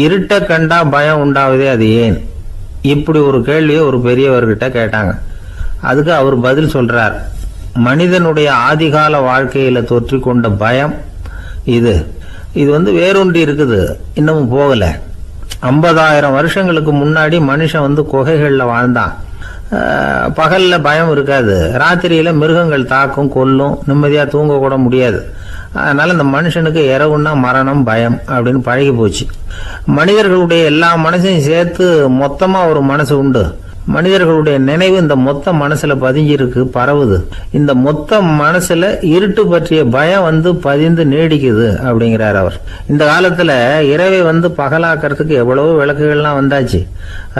இருட்ட கண்டா பயம் உண்டாவதே அது ஏன்? இப்படி ஒரு கேள்வியை ஒரு பெரியவர்கிட்ட கேட்டாங்க. அதுக்கு அவர் பதில் சொல்றார். மனிதனுடைய ஆதிகால வாழ்க்கையில தொற்றி கொண்ட பயம் இது வேரூன்றி இருக்குது, இன்னமும் போகல. 50,000 வருஷங்களுக்கு முன்னாடி மனுஷன் குகைகள்ல வாழ்ந்தான். பகல்ல பயம் இருக்காது, ராத்திரியில மிருகங்கள் தாக்கும், கொல்லும், நிம்மதியா தூங்க கூட முடியாது. அதனால இந்த மனுஷனுக்கு இரவுன்னா மரணம், பயம் அப்படின்னு பழகி போச்சு. மனிதர்களுடைய எல்லா மனசையும் சேர்த்து மொத்தமா ஒரு மனசு உண்டு. மனிதர்களுடைய நினைவு இந்த மொத்த மனசுல பதிஞ்சிருக்கு, பரவுது. இந்த மொத்த மனசுல இருட்டு பற்றிய பயம் பதிந்து நீடிக்குது அப்படிங்கிறார் அவர். இந்த காலத்துல இரவை பகலாக்கிறதுக்கு எவ்வளவோ விளக்குகள்லாம் வந்தாச்சு.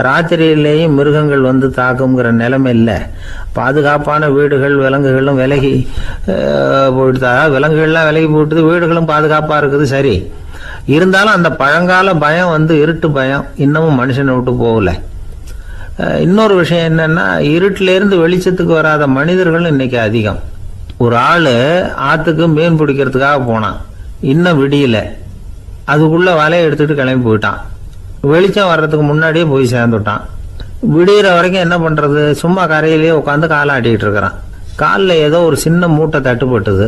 ராத்திரியிலேயும் மிருகங்கள் தாக்குங்கிற நிலைமை இல்லை. பாதுகாப்பான வீடுகள், விலங்குகளும் விலகி போயிட்டு, விலங்குகள்லாம் விலகி போயிட்டு, வீடுகளும் பாதுகாப்பா இருக்குது. சரி, இருந்தாலும் அந்த பழங்கால பயம் இருட்டு பயம் இன்னமும் மனுஷனை விட்டு போகல. இன்னொரு விஷயம் என்னன்னா, இருட்டில இருந்து வெளிச்சத்துக்கு வராத மனிதர்கள் இன்னைக்கு அதிகம். ஒரு ஆளு ஆத்துக்கு மீன் பிடிக்கிறதுக்காக போனான், இன்னும் விடியல. அதுக்குள்ள வலையை எடுத்துட்டு கிளம்பி போயிட்டான். வெளிச்சம் வர்றதுக்கு முன்னாடியே போய் சேர்ந்துட்டான். விடிகிற வரைக்கும் என்ன பண்றது? சும்மா கரையிலேயே உட்காந்து காலாட்டிட்டு இருக்கிறான். காலில் ஏதோ ஒரு சின்ன மூட்டை தட்டுப்பட்டது.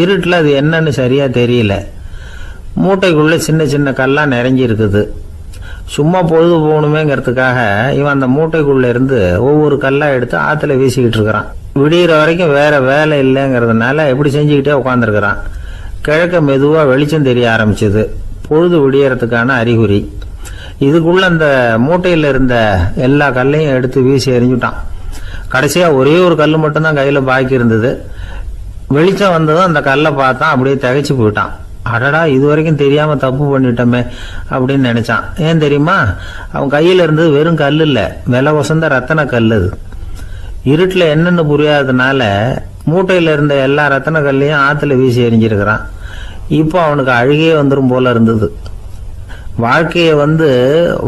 இருட்டில் அது என்னன்னு சரியா தெரியல. மூட்டைக்குள்ள சின்ன சின்ன கல்லா நிறைஞ்சி இருக்குது. சும்மா பொழுது போகணுமேங்கிறதுக்காக இவன் அந்த மூட்டைக்குள்ள இருந்து ஒவ்வொரு கல்லா எடுத்து ஆத்துல வீசிக்கிட்டு இருக்கிறான். விடிகிற வரைக்கும் வேற வேலை இல்லைங்கிறதுனால எப்படி செஞ்சுக்கிட்டே உட்காந்துருக்கிறான். கிழக்க மெதுவா வெளிச்சம் தெரிய ஆரம்பிச்சது. பொழுது விடியறதுக்கான அறிகுறி. இதுக்குள்ள அந்த மூட்டையில இருந்த எல்லா கல்லையும் எடுத்து வீசி எறிஞ்சுட்டான். கடைசியா ஒரே ஒரு கல் மட்டும்தான் கையில பாக்கி இருந்தது. வெளிச்சம் வந்ததும் அந்த கல்லை பார்த்தான், அப்படியே திகைச்சு போயிட்டான். அடடா, இது வரைக்கும் தெரியாம தப்பு பண்ணிட்டோமே அப்படின்னு நினைச்சான். ஏன் தெரியுமா? அவன் கையில இருந்தது வெறும் கல் இல்ல, விலை வசந்த ரத்தன கல். அது இருட்டுல என்னன்னு புரியாததுனால மூட்டையில இருந்த எல்லா ரத்தன கல்லையும் ஆத்துல வீசி எறிஞ்சிருக்கிறான். இப்போ அவனுக்கு அழுகையே வந்துடும் போல இருந்தது. வாழ்க்கையை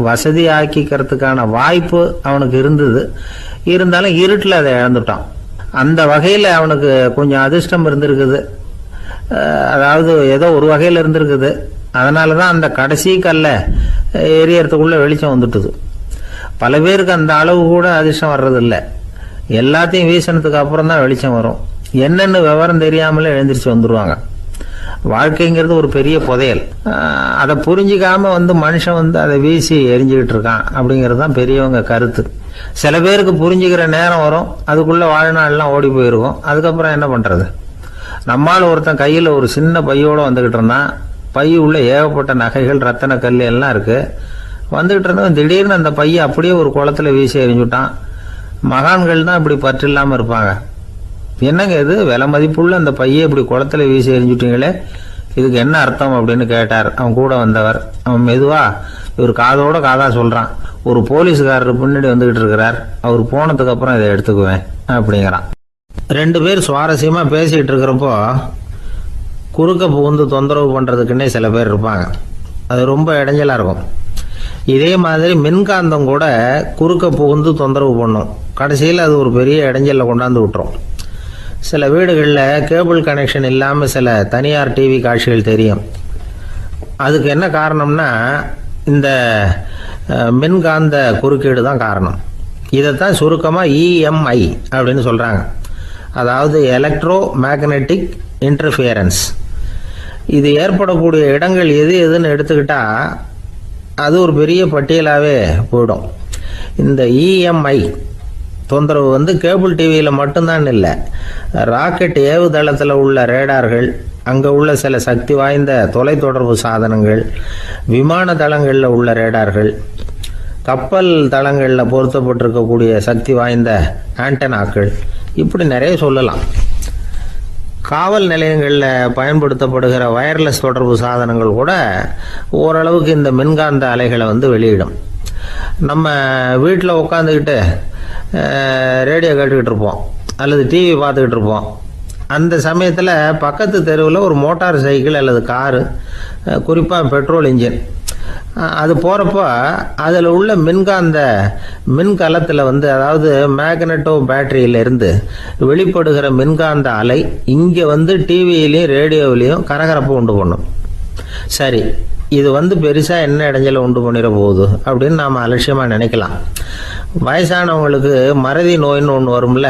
வசதி ஆக்கிக்கிறதுக்கான வாய்ப்பு அவனுக்கு இருந்தது. இருந்தாலும் இருட்டுல அதை இழந்துட்டான். அந்த வகையில அவனுக்கு கொஞ்சம் அதிர்ஷ்டம் இருந்திருக்குது. அதாவது ஏதோ ஒரு வகையில் இருந்திருக்குது. அதனாலதான் அந்த கடைசி கல்ல எரியறதுக்குள்ள வெளிச்சம் வந்துட்டுது. பல பேருக்கு அந்த அளவு கூட அதிர்ஷ்டம் வர்றதில்லை. எல்லாத்தையும் வீசினதுக்கு அப்புறம் தான் வெளிச்சம் வரும். என்னன்னு விவரம் தெரியாமலே எழுந்திரிச்சு வந்துருவாங்க. வாழ்க்கைங்கிறது ஒரு பெரிய புதையல். அதை புரிஞ்சிக்காம மனுஷன் அதை வீசி எரிஞ்சுக்கிட்டு இருக்கான் அப்படிங்கிறது தான் பெரியவங்க கருத்து. சில பேருக்கு புரிஞ்சுக்கிற நேரம் வரும், அதுக்குள்ள வாழ்நாள்லாம் ஓடி போயிருக்கும். அதுக்கப்புறம் என்ன பண்றது? நம்மால் ஒருத்தன் கையில் ஒரு சின்ன பையோட வந்துகிட்டு இருந்தான். பை உள்ள ஏகப்பட்ட நகைகள், ரத்தன கல் எல்லாம் இருக்கு. வந்துகிட்டு இருந்தவன் திடீர்னு அந்த பையை அப்படியே ஒரு குளத்துல வீசி எறிஞ்சுட்டான். மகான்கள் தான் இப்படி பற்று இல்லாம இருப்பாங்க. என்னங்க இது, விலை மதிப்புள்ள அந்த பையை இப்படி குளத்துல வீசி எறிஞ்சுட்டீங்களே, இதுக்கு என்ன அர்த்தம் அப்படின்னு கேட்டார் அவன் கூட வந்தவர். அவன் மெதுவா இவர் காதோட காதா சொல்றான். ஒரு போலீஸ்காரர் பின்னாடி வந்துகிட்டு இருக்கிறார், அவர் போனதுக்கு அப்புறம் இதை எடுத்துக்குவேன் அப்படிங்கிறான். 2 பேர் சுவாரஸ்யமா பேசிக்கிட்டு இருக்கிறப்போ குறுக்க புகுந்து தொந்தரவு பண்றதுக்குன்னே சில பேர் இருப்பாங்க. அது ரொம்ப இடைஞ்சலா இருக்கும். இதே மாதிரி மின்காந்தம் கூட குறுக்க புகுந்து தொந்தரவு பண்ணும். கடைசியில் அது ஒரு பெரிய இடைஞ்சல கொண்டாந்து விட்டுரும். சில வீடுகளில் கேபிள் கனெக்ஷன் இல்லாமல் சில தனியார் டிவி காட்சிகள் தெரியும். அதுக்கு என்ன காரணம்னா இந்த மின்காந்த குறுக்கீடு தான் காரணம். இதைத்தான் சுருக்கமாக EMI அப்படின்னு சொல்றாங்க. அதாவது எலக்ட்ரோ மேக்னெட்டிக் இன்டர்ஃபியரன்ஸ். இது ஏற்படக்கூடிய இடங்கள் எது எதுன்னு எடுத்துக்கிட்டா அது ஒரு பெரிய பட்டியலாகவே போயிடும். இந்த EMI தொந்தரவு கேபிள் டிவியில் மட்டும்தான் இல்லை, ராக்கெட் ஏவுதளத்தில் உள்ள ரேடார்கள், அங்கே உள்ள சில சக்தி வாய்ந்த தொலைத்தொடர்பு சாதனங்கள், விமான தளங்களில் உள்ள ரேடார்கள், கப்பல் தளங்களில் பொருத்தப்பட்டிருக்கக்கூடிய சக்தி வாய்ந்த ஆண்டனாக்கள், இப்படி நிறைய சொல்லலாம். காவல் நிலையங்களில் பயன்படுத்தப்படுகிற வயர்லெஸ் தொடர்பு சாதனங்கள் கூட ஓரளவுக்கு இந்த மின்காந்த அலைகளை வெளியிடும். நம்ம வீட்டில் உட்காந்துக்கிட்டு ரேடியோ கேட்டுக்கிட்டு இருப்போம் அல்லது டிவி பார்த்துக்கிட்டு இருப்போம். அந்த சமயத்தில் பக்கத்து தெருவில் ஒரு மோட்டார் சைக்கிள் அல்லது காரு, குறிப்பாக பெட்ரோல் இன்ஜின், அது போகிறப்போ அதில் உள்ள மின்கலத்தில் அதாவது மேக்னட்டோ பேட்டரியிலிருந்து வெளிப்படுகிற மின்காந்த அலை இங்கே டிவியிலையும் ரேடியோவிலையும் கரகரப்பு உண்டு பண்ணும். சரி, இது வந்து பெருசாக என்ன இடைஞ்சலை உண்டு பண்ணிட போகுது அப்படின்னு நாம் அலட்சியமாக நினைக்கலாம். வயசானவங்களுக்கு மறதி நோயின்னு ஒன்று வரும்ல,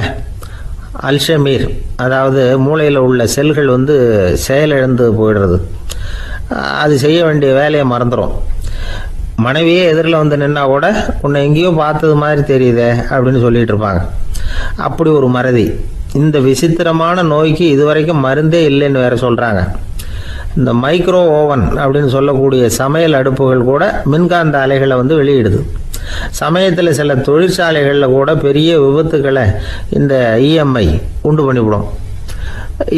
அல்ஷமீர், அதாவது மூளையில் உள்ள செல்கள் வந்து செயலிழந்து போயிடுறது. அது செய்ய வேண்டிய வேலையை மறந்துடும். மனைவியே எதிரில் வந்து நின்னா கூட உன்னை எங்கேயோ பார்த்தது மாதிரி தெரியுதே அப்படின்னு சொல்லிட்டு இருப்பாங்க. அப்படி ஒரு மறதி. இந்த விசித்திரமான நோய்க்கு இதுவரைக்கும் மருந்தே இல்லைன்னு வேற சொல்கிறாங்க. இந்த மைக்ரோ ஓவன் அப்படின்னு சொல்லக்கூடிய சமையல் அடுப்புகள் கூட மின்காந்த அலைகளை வந்து வெளியிடுது. சமயத்தில் சில தொழிற்சாலைகளில் கூட பெரிய விபத்துக்களை இந்த இஎம்ஐ உண்டு பண்ணிவிடும்.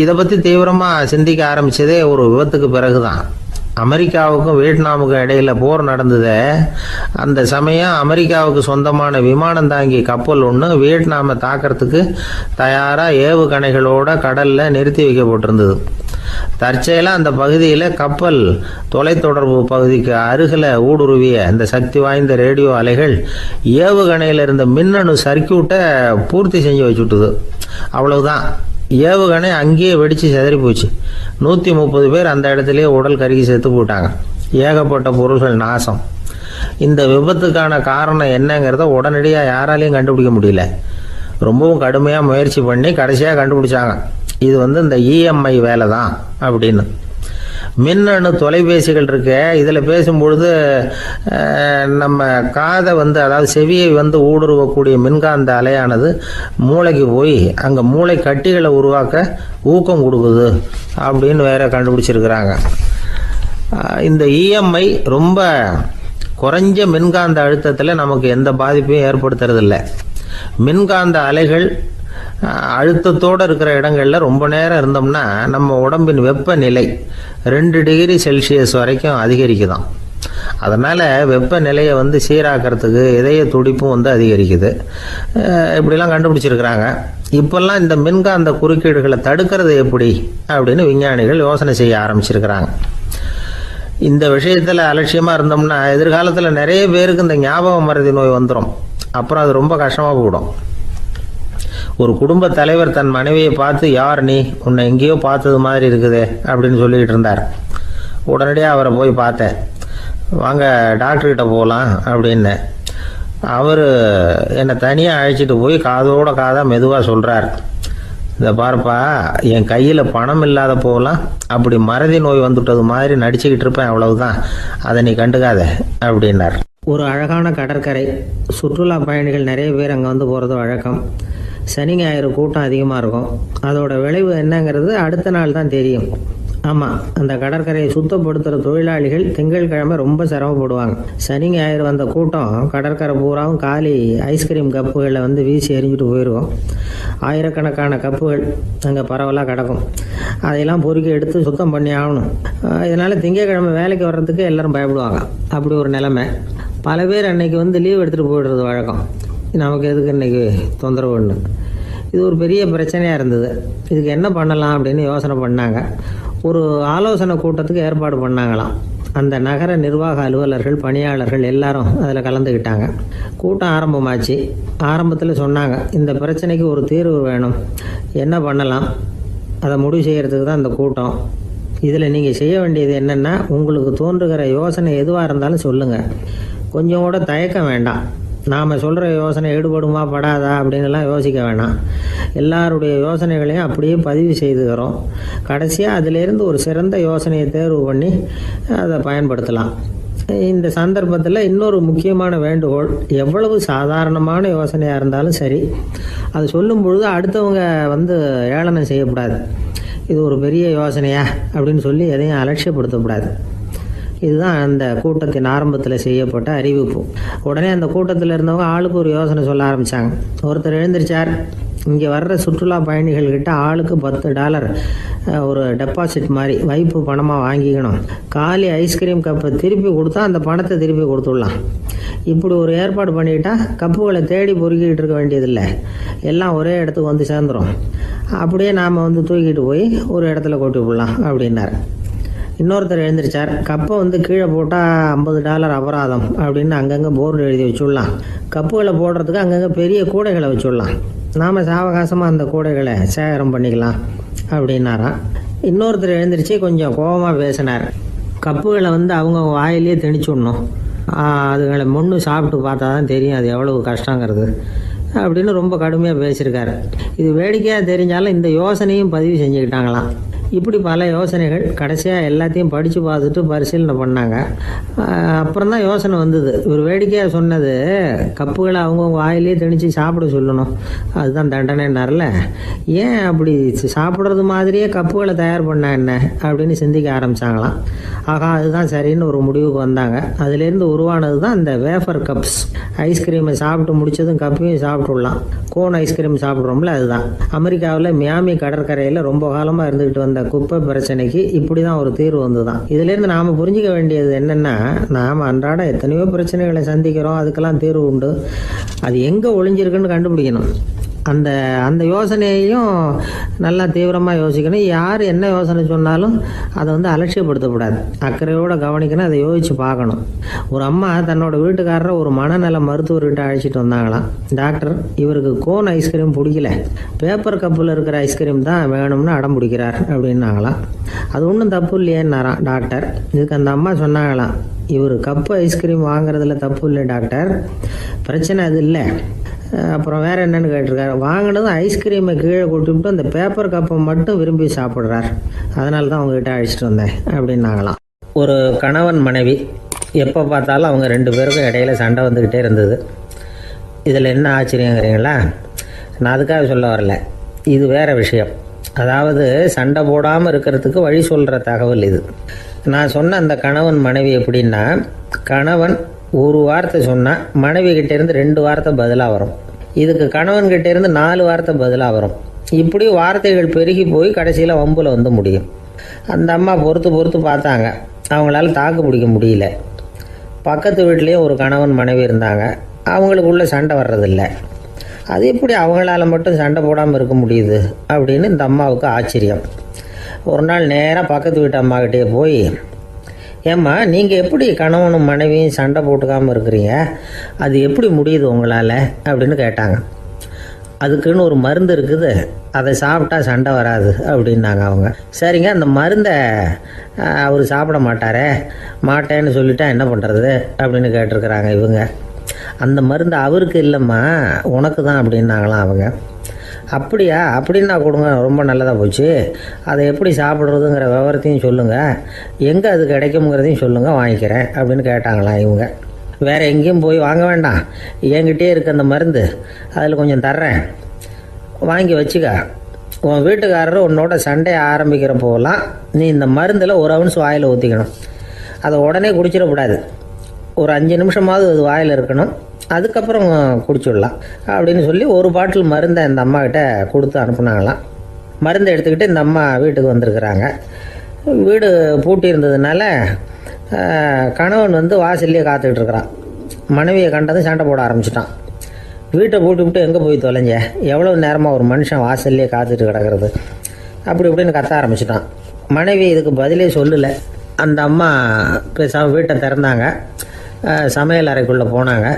இதை பற்றி தீவிரமாக சிந்திக்க ஆரம்பித்ததே ஒரு விபத்துக்கு பிறகு தான். அமெரிக்காவுக்கும் வியட்நாமுக்கும் இடையில போர் நடந்தது. அந்த சமயம் அமெரிக்காவுக்கு சொந்தமான விமானம் தாங்கி கப்பல் ஒன்று வியட்நாமை தாக்கிறதுக்கு தயாராக ஏவுகணைகளோட கடலில் நிறுத்தி வைக்கப்பட்டிருந்தது. தற்செயலாக அந்த பகுதியில் கப்பல் தொலைத்தொடர்பு பகுதிக்கு அருகில் ஊடுருவிய அந்த சக்தி வாய்ந்த ரேடியோ அலைகள் ஏவுகணையில் இருந்த மின்னணு சர்க்கியூட்டை பூர்த்தி செஞ்சு வச்சுட்டுது. அவ்வளவுதான், ஏவுகணை அங்கேயே வெடித்து சிதறி போச்சு. 130 பேர் அந்த இடத்துலயே உடல் கருகி செத்து போட்டாங்க. ஏகப்பட்ட பொருள்கள் நாசம். இந்த விபத்துக்கான காரணம் என்னங்கிறத உடனடியாக யாராலையும் கண்டுபிடிக்க முடியல. ரொம்பவும் கடுமையாக முயற்சி பண்ணி கடைசியாக கண்டுபிடிச்சாங்க, இது வந்து இந்த இஎம்ஐ வேலை தான் அப்படின்னு. மின்னணு தொலைபேசிகள் இருக்கு, இதில் பேசும்பொழுது நம்ம காதை வந்து, அதாவது செவியை வந்து ஊடுருவக்கூடிய மின்காந்த அலையானது மூளைக்கு போய் அங்கே மூளை கட்டிகளை உருவாக்க ஊக்கம் கொடுக்குது அப்படின்னு வேற கண்டுபிடிச்சிருக்கிறாங்க. இந்த இஎம்ஐ ரொம்ப குறைஞ்ச மின்காந்த அழுத்தத்தில் நமக்கு எந்த பாதிப்பையும் ஏற்படுத்துறதில்லை. மின்காந்த அலைகள் அழுத்தத்தோடு இருக்கிற இடங்களில் ரொம்ப நேரம் இருந்தோம்னா நம்ம உடம்பின் வெப்பநிலை 2 டிகிரி செல்சியஸ் வரைக்கும் அதிகரிக்குதாம். அதனால் வெப்பநிலையை வந்து சீராக்கிறதுக்கு இதய துடிப்பும் வந்து அதிகரிக்குது. இப்படிலாம் கண்டுபிடிச்சிருக்கிறாங்க. இப்போல்லாம் இந்த மின்காந்த குறுக்கீடுகளை தடுக்கிறது எப்படி அப்படின்னு விஞ்ஞானிகள் யோசனை செய்ய ஆரம்பிச்சிருக்கிறாங்க. இந்த விஷயத்தில் அலட்சியமாக இருந்தோம்னா எதிர்காலத்தில் நிறைய பேருக்கு இந்த ஞாபக மறதி நோய் வந்துடும். அப்புறம் அது ரொம்ப கஷ்டமாக போயிடும். ஒரு குடும்ப தலைவர் தன் மனைவியை பார்த்து, யார் நீ, உன்னை எங்கேயோ பார்த்தது மாதிரி இருக்குதே அப்படின்னு சொல்லிக்கிட்டு இருந்தார். உடனடியாக அவரை போய் பார்த்தேன். வாங்க டாக்டர்கிட்ட போகலாம் அப்படின்னு. அவர் என்னை தனியாக அழைச்சிட்டு போய் காதோட காதாக மெதுவாக சொல்கிறார், இதை பாருப்பா, என் கையில் பணம் இல்லாத போகலாம் அப்படி மறதி நோய் வந்துட்டது மாதிரி நடிச்சுக்கிட்டு இருப்பேன், அவ்வளவுதான், அதை நீ கண்டுக்காத அப்படின்னார். ஒரு அழகான கடற்கரை. சுற்றுலா பயணிகள் நிறைய பேர் அங்கே வந்து போகிறது வழக்கம். சனி ஞாயிறு கூட்டம் அதிகமாக இருக்கும். அதோட விளைவு என்னங்கிறது அடுத்த நாள் தான் தெரியும். ஆமாம், அந்த கடற்கரையை சுத்தப்படுத்துகிற தொழிலாளிகள் திங்கட்கிழமை ரொம்ப சிரமப்படுவாங்க. சனி ஞாயிறு வந்த கூட்டம் கடற்கரை பூராவும் காலி ஐஸ்கிரீம் கப்புகளை வந்து வீசி எறிஞ்சிட்டு போயிடுவோம். ஆயிரக்கணக்கான கப்புகள் அங்கே பரவலாக கிடக்கும். அதையெல்லாம் பொறுக்கி எடுத்து சுத்தம் பண்ணி ஆகணும். இதனால் திங்கட்கிழமை வேலைக்கு வர்றதுக்கு எல்லோரும் பயப்படுவாங்க. அப்படி ஒரு நிலைமை. பல பேர் அன்னைக்கு வந்து லீவ் எடுத்துகிட்டு போயிடுறது வழக்கம். நமக்கு எதுக்கு இன்றைக்கி தொந்தரவுன்னு. இது ஒரு பெரிய பிரச்சனையாக இருந்தது. இதுக்கு என்ன பண்ணலாம் அப்படின்னு யோசனை பண்ணாங்க. ஒரு ஆலோசனை கூட்டத்துக்கு ஏற்பாடு பண்ணாங்களாம். அந்த நகர நிர்வாக அலுவலர்கள், பணியாளர்கள் எல்லாரும் அதில் கலந்துக்கிட்டாங்க. கூட்டம் ஆரம்பமாச்சு. ஆரம்பத்தில் சொன்னாங்க, இந்த பிரச்சனைக்கு ஒரு தீர்வு வேணும், என்ன பண்ணலாம், அதை முடிவு செய்கிறதுக்கு தான் இந்த கூட்டம். இதில் நீங்கள் செய்ய வேண்டியது என்னென்னா, உங்களுக்கு தோன்றுகிற யோசனை எதுவாக இருந்தாலும் சொல்லுங்கள். கொஞ்சம் கூட தயக்கம் வேண்டாம். நாம் சொல்கிற யோசனை ஈடுபடுமா படாதா அப்படின்லாம் யோசிக்க வேணாம். எல்லாருடைய யோசனைகளையும் அப்படியே பதிவு செய்துக்கிறோம். கடைசியாக அதிலேருந்து ஒரு சிறந்த யோசனையை தேர்வு பண்ணி அதை பயன்படுத்தலாம். இந்த சந்தர்ப்பத்தில் இன்னொரு முக்கியமான வேண்டுகோள், எவ்வளவு சாதாரணமான யோசனையாக இருந்தாலும் சரி, அது சொல்லும் பொழுது அடுத்தவங்க வந்து ஏளனம் செய்யக்கூடாது. இது ஒரு பெரிய யோசனையா அப்படின்னு சொல்லி எதையும் அலட்சியப்படுத்தக்கூடாது. இதுதான் அந்த கூட்டத்தின் ஆரம்பத்தில் செய்யப்பட்ட அறிவிப்பு. உடனே அந்த கூட்டத்தில் இருந்தவங்க ஆளுக்கு ஒரு யோசனை சொல்ல ஆரம்பித்தாங்க. ஒருத்தர் எழுந்திருச்சார், இங்கே வர்ற சுற்றுலா பயணிகள்கிட்ட ஆளுக்கு $10 ஒரு டெபாசிட் மாதிரி வைப்பு பணமாக வாங்கிக்கணும். காலி ஐஸ்கிரீம் கப்பை திருப்பி கொடுத்தா அந்த பணத்தை திருப்பி கொடுத்துடலாம். இப்படி ஒரு ஏற்பாடு பண்ணிக்கிட்டால் கப்புகளை தேடி பொறுக்கிக்கிட்டு இருக்க வேண்டியதில்லை, எல்லாம் ஒரே இடத்துக்கு வந்து சேர்ந்துடும். அப்படியே நாம் வந்து தூக்கிட்டு போய் ஒரு இடத்துல கொட்டி விடலாம் அப்படின்னார். இன்னொருத்தர் எழுந்திரிச்சார், கப்பை வந்து கீழே போட்டால் $50 அபராதம் அப்படின்னு அங்கங்கே போர்டு எழுதி வச்சுடலாம். கப்புகளை போடுறதுக்கு அங்கங்கே பெரிய கூடைகளை வச்சுடலாம். நாம் சாவகாசமாக அந்த கூடைகளை சேகரம் பண்ணிக்கலாம் அப்படின்னாராம். இன்னொருத்தர் எழுந்திரிச்சு கொஞ்சம் கோபமாக பேசினார், கப்புகளை வந்து அவங்க வாயிலேயே திணிச்சுடணும். அதுகளை முன்னு சாப்பிட்டு பார்த்தா தான் தெரியும் அது எவ்வளவு கஷ்டங்கிறது அப்படின்னு ரொம்ப கடுமையாக பேசியிருக்காரு. இது வேடிக்கையாக தெரிஞ்சாலும் இந்த யோசனையும் பதிவு செஞ்சுக்கிட்டாங்களாம். இப்படி பல யோசனைகள் கடைசியாக எல்லாத்தையும் படித்து பார்த்துட்டு பரிசீலனை பண்ணாங்க. அப்புறம் தான் யோசனை வந்தது. இவர் வேடிக்கையாக சொன்னது கப்புகளை அவங்கவுங்க வாயிலே திணிச்சு சாப்பிட சொல்லணும், அதுதான் தண்டனைன்னார்ல. ஏன் அப்படி சாப்பிட்றது மாதிரியே கப்புகளை தயார் பண்ண என்ன அப்படின்னு சிந்திக்க ஆரம்பித்தாங்களாம். ஆகா, அதுதான் சரின்னு ஒரு முடிவுக்கு வந்தாங்க. அதுலேருந்து உருவானது தான் இந்த வேஃபர் கப்ஸ். ஐஸ்கிரீமை சாப்பிட்டு முடிச்சதும் கப்பையும் சாப்பிட்டுடலாம். கோன் ஐஸ்கிரீம் சாப்பிட்றோம்ல, அதுதான். அமெரிக்காவில் மியாமி கடற்கரையில் ரொம்ப காலமாக இருந்துக்கிட்டு வந்த குப்பை பிரச்சனைக்கு இப்படி தான் ஒரு தீர்வு வந்துதான். இதுலேருந்து நாம் புரிஞ்சிக்க வேண்டியது என்னென்னா, நாம் அன்றாட எத்தனையோ பிரச்சனைகளை சந்திக்கிறோம், அதுக்கெல்லாம் தீர்வு உண்டு. அது எங்கே ஒளிஞ்சிருக்குன்னு கண்டுபிடிக்கணும். அந்த யோசனையையும் நல்லா தீவிரமாக யோசிக்கணும். யார் என்ன யோசனை சொன்னாலும் அதை வந்து அலட்சியப்படுத்தக்கூடாது. அக்கறையோடு கவனிக்கணும், அதை யோசித்து பார்க்கணும். ஒரு அம்மா தன்னோட வீட்டுக்காரரை ஒரு மனநல மருத்துவர்கிட்ட அழைச்சிட்டு வந்தாங்களாம். டாக்டர், இவருக்கு கோன் ஐஸ்கிரீம் பிடிக்கல, பேப்பர் கப்பில் இருக்கிற ஐஸ்கிரீம் தான் வேணும்னு அடம் பிடிக்கிறார் அப்படின்னாங்களாம். அது ஒன்றும் தப்பு இல்லையேன்னாராம் டாக்டர். இதுக்கு அந்த அம்மா சொன்னாங்களாம், இவர் கப்பு ஐஸ்கிரீம் வாங்குறதுல தப்பு இல்லை டாக்டர், பிரச்சனை அது இல்லை. அப்புறம் வேறு என்னென்னு கேட்டிருக்காரு. வாங்கினதும் ஐஸ்கிரீமை கீழே கொட்டிவிட்டு அந்த பேப்பர் கப்பை மட்டும் விரும்பி சாப்பிட்றார், அதனால தான் அவங்ககிட்ட அழைச்சிட்டு வந்தேன் அப்படின்னாங்களாம். ஒரு கணவன் மனைவி எப்போ பார்த்தாலும் அவங்க 2 பேருக்கும் இடையில சண்டை வந்துக்கிட்டே இருந்தது. இதில் என்ன ஆச்சரியங்கிறீங்களா? நான் அதுக்காக சொல்ல வரல, இது வேறு விஷயம். அதாவது சண்டை போடாமல் இருக்கிறதுக்கு வழி சொல்கிற தகவல் இது. நான் சொன்ன அந்த கணவன் மனைவி எப்படின்னா, கணவன் ஒரு வார்த்தை சொன்னால் மனைவி கிட்டேருந்து 2 வார்த்தை பதிலாக வரும். இதுக்கு கணவன்கிட்ட இருந்து 4 வார்த்தை பதிலாக வரும். இப்படி வார்த்தைகள் பெருகி போய் கடைசியில் வம்பில் வந்து முடியும். அந்த அம்மா பொறுத்து பார்த்தாங்க, அவங்களால தாக்கு பிடிக்க முடியல. பக்கத்து வீட்லேயும் ஒரு கணவன் மனைவி இருந்தாங்க, அவங்களுக்குள்ள சண்டை வர்றதில்லை. அது எப்படி அவங்களால மட்டும் சண்டை போடாமல் இருக்க முடியுது அப்படின்னு இந்த அம்மாவுக்கு ஆச்சரியம். ஒரு நாள் நேராக பக்கத்து வீட்டு அம்மாக்கிட்டே போய், ஏம்மா, நீங்கள் எப்படி கணவனும் மனைவியும் சண்டை போட்டுக்காமல் இருக்கிறீங்க, அது எப்படி முடியுது உங்களால் அப்படின்னு கேட்டாங்க. அதுக்குன்னு ஒரு மருந்து இருக்குது, அதை சாப்பிட்டா சண்டை வராது அப்படின்னாங்க அவங்க. சரிங்க, அந்த மருந்தை அவர் சாப்பிட மாட்டேன்னு சொல்லிட்டா என்ன பண்ணுறது அப்படின்னு கேட்டிருக்கிறாங்க இவங்க. அந்த மருந்து அவருக்கு இல்லைம்மா, உனக்கு தான் அப்படின்னாங்களாம் அவங்க. அப்படியா, அப்படின்னா கொடுங்க, ரொம்ப நல்லதாக போச்சு. அதை எப்படி சாப்பிட்றதுங்கிற விவரத்தையும் சொல்லுங்கள், எங்கே அது கிடைக்குங்கிறதையும் சொல்லுங்கள், வாங்கிக்கிறேன் அப்படின்னு கேட்டாங்களாம் இவங்க. வேறு எங்கேயும் போய் வாங்க வேண்டாம், என்கிட்டே இருக்க அந்த மருந்து அதில் கொஞ்சம் தர்றேன், வாங்கி வச்சுக்க. உன் வீட்டுக்காரர் உன்னோட சண்டையை ஆரம்பிக்கிற போகலாம் நீ இந்த மருந்தில் 1 ounce வாயில் ஊற்றிக்கணும். அதை உடனே குடிச்சிடக்கூடாது, ஒரு 5 நிமிஷமாவது அது வாயில் இருக்கணும், அதுக்கப்புறம் குடிச்சுடலாம் அப்படின்னு சொல்லி ஒரு பாட்டில் மருந்தை இந்த அம்மாக்கிட்ட கொடுத்து அனுப்புனாங்களாம். மருந்தை எடுத்துக்கிட்டு இந்த அம்மா வீட்டுக்கு வந்திருக்கிறாங்க. வீடு பூட்டி இருந்ததுனால கணவன் வந்து வாசல்லையே காத்துக்கிட்டு இருக்கிறான். மனைவியை கண்டதும் சண்டை போட ஆரம்பிச்சிட்டான். வீட்டை பூட்டி எங்கே போய் தொலைஞ்ச, எவ்வளோ நேரமாக ஒரு மனுஷன் வாசல்லையே காத்துட்டு கிடக்கிறது அப்படி இப்படின்னு கத்த ஆரம்பிச்சிட்டான். மனைவி இதுக்கு பதிலே சொல்லலை. அந்த அம்மா பேசாமல் வீட்டை திறந்தாங்க, சமையல் அறைக்குள்ளே போனாங்க,